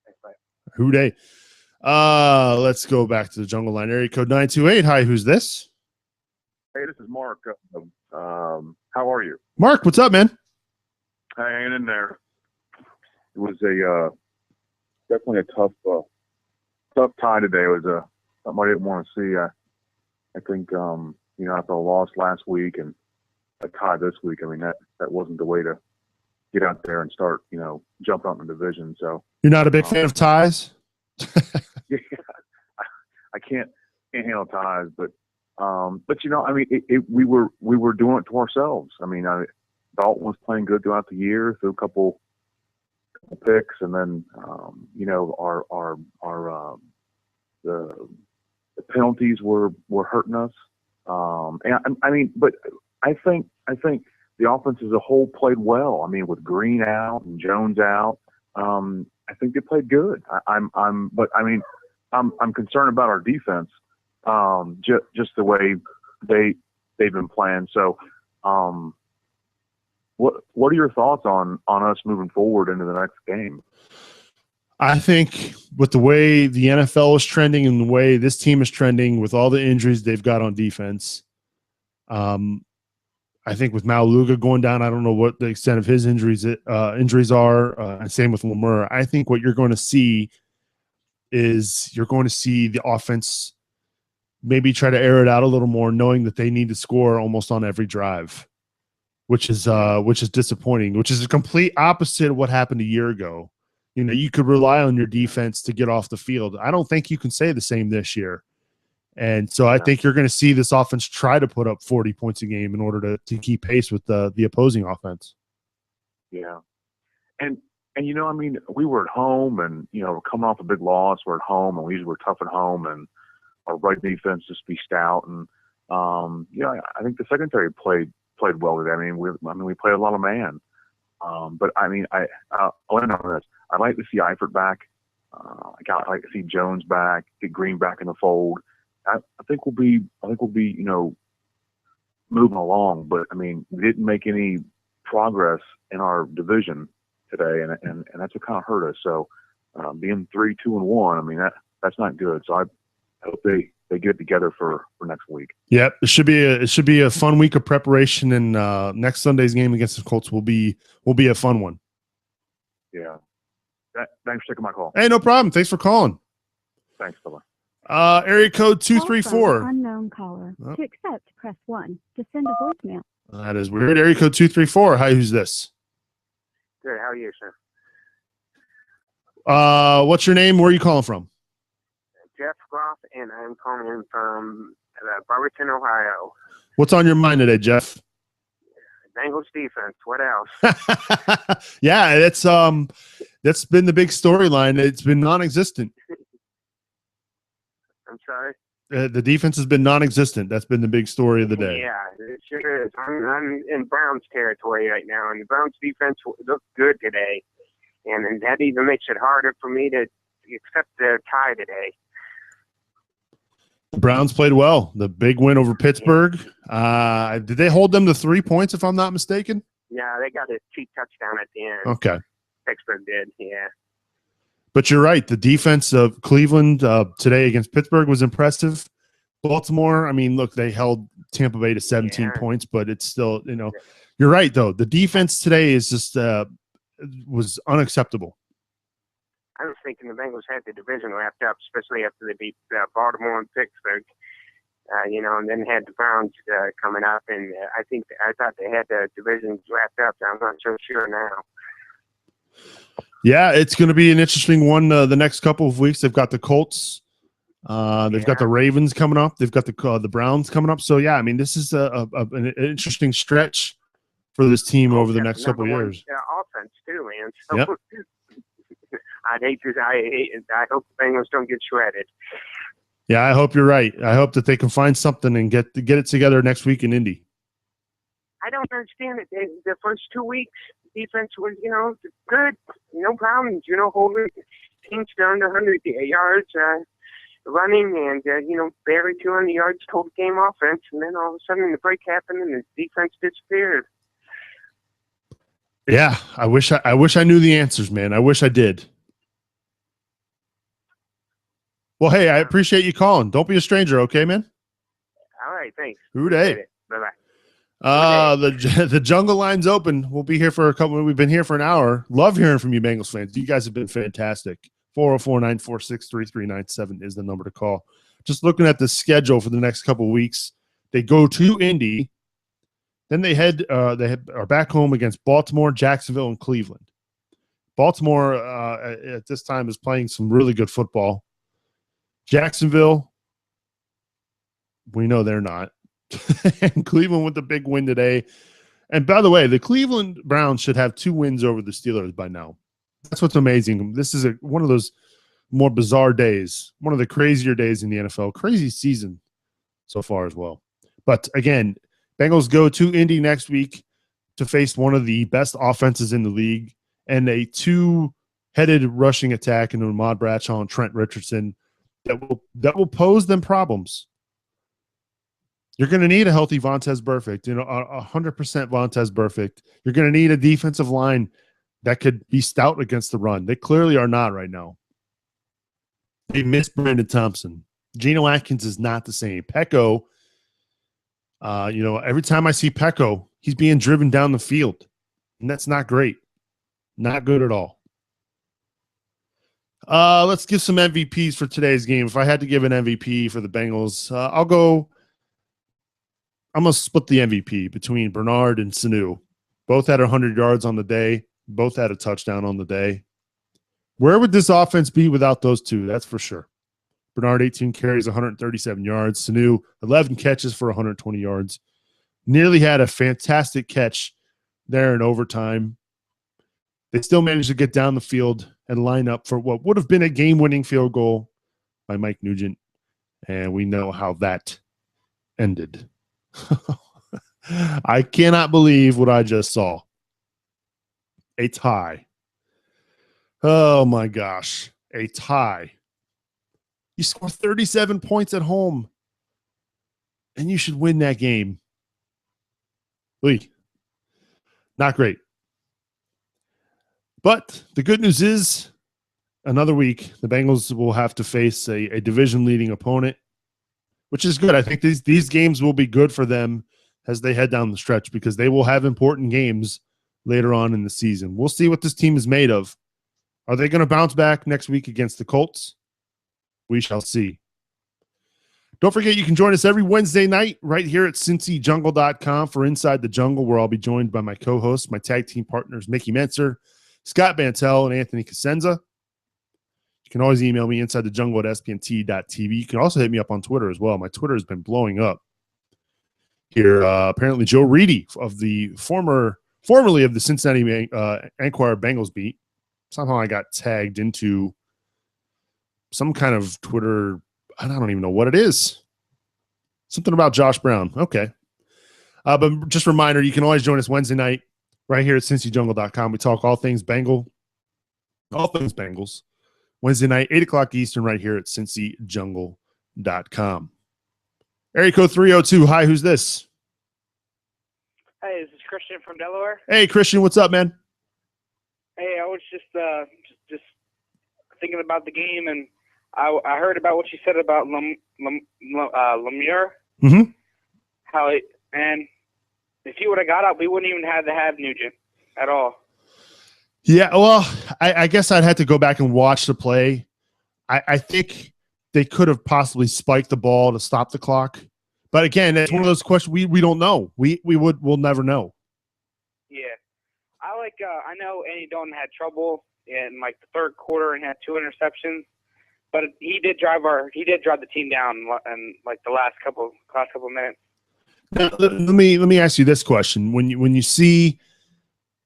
Thanks, bye. Who day? Let's go back to the Jungle Line. Area code 928. Hi, who's this? Hey, this is Mark. How are you? Mark, what's up, man? Hanging in there. it was definitely a tough tie today. It was something I didn't want to see. I think after a loss last week and a tie this week, I mean that wasn't the way to get out there and start jumping up in the division. So You're not a big fan of ties? yeah, I can't handle ties, but we were doing it to ourselves. I mean, Dalton was playing good throughout the year, threw a couple picks, and then the penalties were hurting us. But I think the offense as a whole played well. I mean, with Green out and Jones out, I think they played good. I'm concerned about our defense, just the way they've been playing. So, what are your thoughts on us moving forward into the next game? I think with the way the NFL is trending and the way this team is trending with all the injuries they've got on defense, I think with Maluga going down, I don't know what the extent of his injuries are, and same with Lemur. I think what you're going to see is the offense maybe try to air it out a little more, knowing that they need to score almost on every drive, which is disappointing, which is a complete opposite of what happened a year ago. You could rely on your defense to get off the field. I don't think you can say the same this year. And so I think you're going to see this offense try to put up 40 points a game in order to keep pace with the opposing offense. Yeah. And we were at home and, coming off a big loss, we're at home and we usually were tough at home and our right defense just be stout. And, I think the secondary played well today. I mean, we played a lot of man. But I'll end on this. I'd like to see Eifert back. I'd like to see Jones back, get Green back in the fold. I think we'll be moving along, but I mean, we didn't make any progress in our division today, and that's what kind of hurt us. So, being 3-2-1, I mean that's not good. So I hope they get it together for next week. Yep, it should be a fun week of preparation, and next Sunday's game against the Colts will be a fun one. Yeah. Thanks for taking my call. Hey, no problem. Thanks for calling. Thanks, fella. Area code 234. Unknown caller. Oh. To accept, press 1. To send a voicemail. That is weird. Area code 234. Hi, who's this? Good. How are you, sir? What's your name? Where are you calling from? Jeff Groff, and I'm calling from Barberton, Ohio. What's on your mind today, Jeff? Bengals defense. What else? Yeah, that's been the big storyline. It's been non-existent. I'm sorry? The defense has been non-existent. That's been the big story of the day. Yeah, it sure is. I'm in Browns territory right now, and the Browns defense looked good today. And that even makes it harder for me to accept the tie today. The Browns played well. The big win over Pittsburgh. Did they hold them to 3 points, if I'm not mistaken? Yeah, they got a cheap touchdown at the end. Okay. Pittsburgh did, yeah. But you're right. The defense of Cleveland today against Pittsburgh was impressive. Baltimore, I mean, look, they held Tampa Bay to 17 points, but it's still, you're right, though. The defense today is just was unacceptable. I was thinking the Bengals had the division wrapped up, especially after they beat Baltimore and Pittsburgh, and then had the Browns coming up. And I thought they had the division wrapped up. I'm not so sure now. Yeah, it's going to be an interesting one the next couple of weeks. They've got the Colts. They've got the Ravens coming up. They've got the Browns coming up. So, yeah, I mean, this is an interesting stretch for this team over the next couple of years. Offense, too, man. So, yep. I hope the Bengals don't get shredded. Yeah, I hope you're right. I hope that they can find something and get it together next week in Indy. I don't understand it. The first 2 weeks, defense was, good, no problems. Holding teams down to 100 yards, running, and barely 200 yards total game offense. And then all of a sudden, the break happened, and the defense disappeared. Yeah, I wish I knew the answers, man. I wish I did. Well, hey, I appreciate you calling. Don't be a stranger, okay, man? All right, thanks. Good day. Bye-bye. The jungle line's open. We'll be here for a couple. We've been here for an hour. Love hearing from you, Bengals fans. You guys have been fantastic. 404-946-3397 is the number to call. Just looking at the schedule for the next couple of weeks, they go to Indy, then they are back home against Baltimore, Jacksonville, and Cleveland. Baltimore at this time is playing some really good football. Jacksonville, we know they're not. And Cleveland with the big win today. And by the way, the Cleveland Browns should have 2 wins over the Steelers by now. That's what's amazing. This is one of those more bizarre days, one of the crazier days in the NFL. Crazy season so far as well. But again, Bengals go to Indy next week to face one of the best offenses in the league and a 2-headed rushing attack in Ahmad Bradshaw and Trent Richardson that will pose them problems. You're going to need a healthy Vontaze Burfict, 100% Vontaze Burfict. You're going to need a defensive line that could be stout against the run. They clearly are not right now. They miss Brandon Thompson. Geno Atkins is not the same. Pecco, every time I see Pecco, he's being driven down the field, and that's not great. Not good at all. Let's give some MVPs for today's game. If I had to give an MVP for the Bengals, I'm going to split the MVP between Bernard and Sanu. Both had 100 yards on the day. Both had a touchdown on the day. Where would this offense be without those two? That's for sure. Bernard, 18 carries, 137 yards. Sanu, 11 catches for 120 yards. Nearly had a fantastic catch there in overtime. They still managed to get down the field and line up for what would have been a game-winning field goal by Mike Nugent. And we know how that ended. I cannot believe what I just saw. A tie. Oh my gosh. A tie. You score 37 points at home and you should win that game. Lee. Not great. But the good news is another week, the Bengals will have to face a division-leading opponent, which is good. I think these games will be good for them as they head down the stretch because they will have important games later on in the season. We'll see what this team is made of. Are they going to bounce back next week against the Colts? We shall see. Don't forget you can join us every Wednesday night right here at CincyJungle.com for Inside the Jungle, where I'll be joined by my co-hosts, my tag team partners, Mickey Mentzer, Scott Bantel, and Anthony Cosenza. You can always email me insidethejungle@spnt.tv. You can also hit me up on Twitter as well. My Twitter has been blowing up here. Apparently, Joe Reedy of the formerly of the Cincinnati Enquirer Bengals beat. Somehow I got tagged into some kind of Twitter. I don't even know what it is. Something about Josh Brown. Okay. But just a reminder, you can always join us Wednesday night right here at CincyJungle.com. We talk all things Bengals. Wednesday night, 8 o'clock Eastern, right here at CincyJungle.com. Area code 302. Hi, who's this? Hey, this is Christian from Delaware. Hey, Christian, what's up, man? Hey, I was just thinking about the game, and I heard about what you said about Lemire. Mm-hmm. And if he would have got up, we wouldn't even have to have Nugent at all. Yeah, well, I guess I'd have to go back and watch the play. I think they could have possibly spiked the ball to stop the clock. But again, it's one of those questions we don't know. We'll never know. Yeah. I know Andy Dalton had trouble in like the third quarter and had 2 interceptions, but he did drive the team down in like the last couple minutes. Now, let me ask you this question: when you see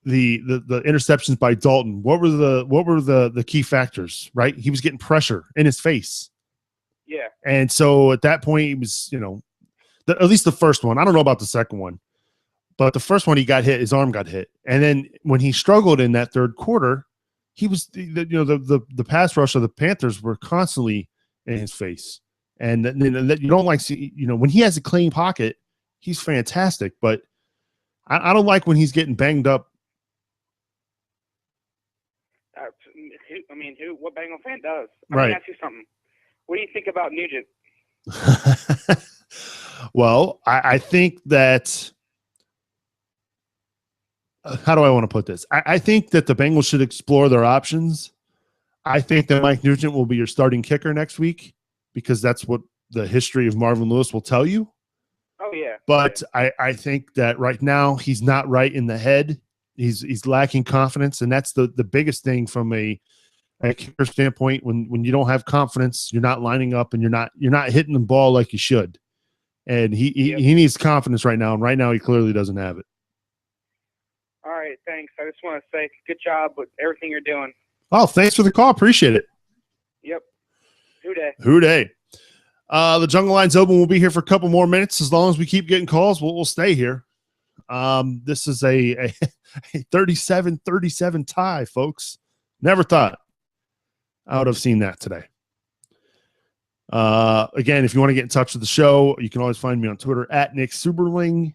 the interceptions by Dalton, what were the key factors? Right, he was getting pressure in his face. Yeah. And so at that point, he was, at least the first one. I don't know about the second one, but the first one he got hit, his arm got hit, and then when he struggled in that third quarter, he was the pass rush of the Panthers were constantly in his face, and you don't like see when he has a clean pocket. He's fantastic, but I don't like when he's getting banged up. What Bengal fan does? Right. Let me ask you something. What do you think about Nugent? Well, I think that how do I want to put this? I think that the Bengals should explore their options. I think that Mike Nugent will be your starting kicker next week because that's what the history of Marvin Lewis will tell you. Oh yeah. But I think that right now he's not right in the head. He's lacking confidence, and that's the biggest thing from a kicker standpoint. When you don't have confidence, you're not lining up, and you're not hitting the ball like you should. And he needs confidence right now, and right now he clearly doesn't have it. All right, thanks. I just want to say good job with everything you're doing. Oh, thanks for the call. Appreciate it. Yep. Hooday. Hooday. The jungle line's open. We'll be here for a couple more minutes. As long as we keep getting calls, we'll stay here. This is a 37-37 tie, folks. Never thought I would have seen that today. Again, if you want to get in touch with the show, you can always find me on Twitter at Nick Suberling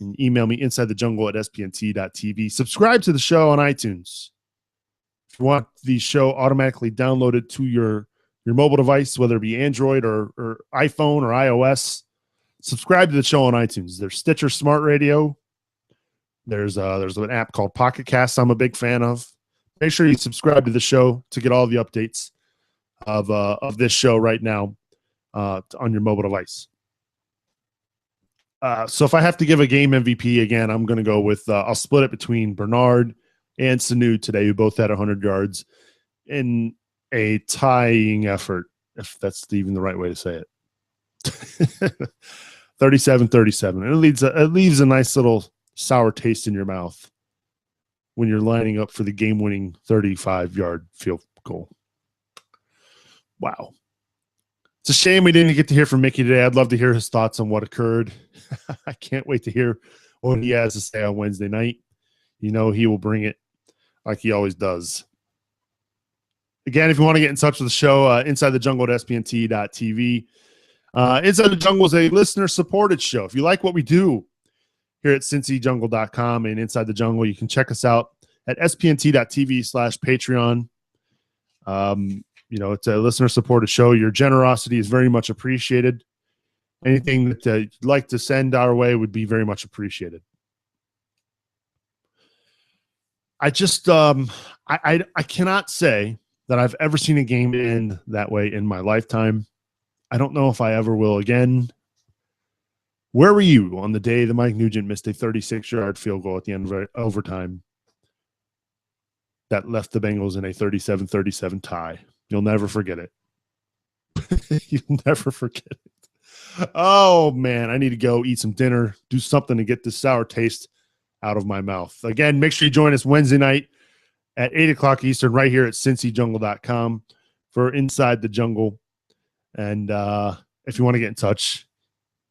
and email me insidethejungle@spnt.tv. Subscribe to the show on iTunes. If you want the show automatically downloaded to your mobile device, whether it be Android or iPhone or iOS, subscribe to the show on iTunes. There's Stitcher Smart Radio. There's an app called Pocket Cast I'm a big fan of. Make sure you subscribe to the show to get all the updates of this show right now on your mobile device. So if I have to give a game MVP again, I'm going to go with I'll split it between Bernard and Sanu today, who both had 100 yards in a tying effort, if that's even the right way to say it. 37-37. And it leaves a nice little sour taste in your mouth when you're lining up for the game-winning 35-yard field goal. Wow. It's a shame we didn't get to hear from Mickey today. I'd love to hear his thoughts on what occurred. I can't wait to hear what he has to say on Wednesday night. You know he will bring it like he always does. Again, if you want to get in touch with the show, Inside the Jungle at spnt.tv. Inside the Jungle is a listener-supported show. If you like what we do here at cincyjungle.com and Inside the Jungle, you can check us out at spnt.tv/Patreon. It's a listener-supported show. Your generosity is very much appreciated. Anything that you'd like to send our way would be very much appreciated. I just I cannot say that I've ever seen a game end that way in my lifetime. I don't know if I ever will again. Where were you on the day that Mike Nugent missed a 36-yard field goal at the end of overtime that left the Bengals in a 37-37 tie? You'll never forget it. You'll never forget it. Oh, man, I need to go eat some dinner, do something to get this sour taste out of my mouth. Again, make sure you join us Wednesday night at 8 o'clock Eastern right here at cincyjungle.com for Inside the Jungle. And if you want to get in touch,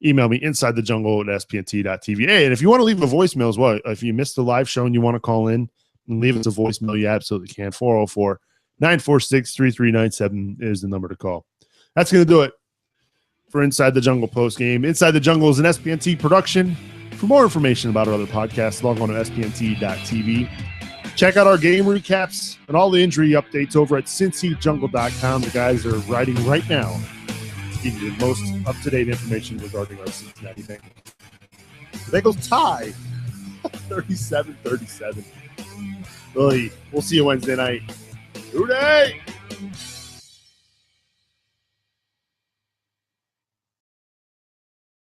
email me insidethejungle@spnt.tv. Hey, and if you want to leave a voicemail as well, if you missed the live show and you want to call in and leave us a voicemail, you absolutely can. 404-946-3397 is the number to call. That's going to do it for Inside the Jungle postgame. Inside the Jungle is an SPNT production. For more information about our other podcasts, log on to spnt.tv. Check out our game recaps and all the injury updates over at cincyjungle.com. The guys are writing right now to give you the most up-to-date information regarding our Cincinnati Bengals. The Bengals tie 37-37. We'll see you Wednesday night. Hooray!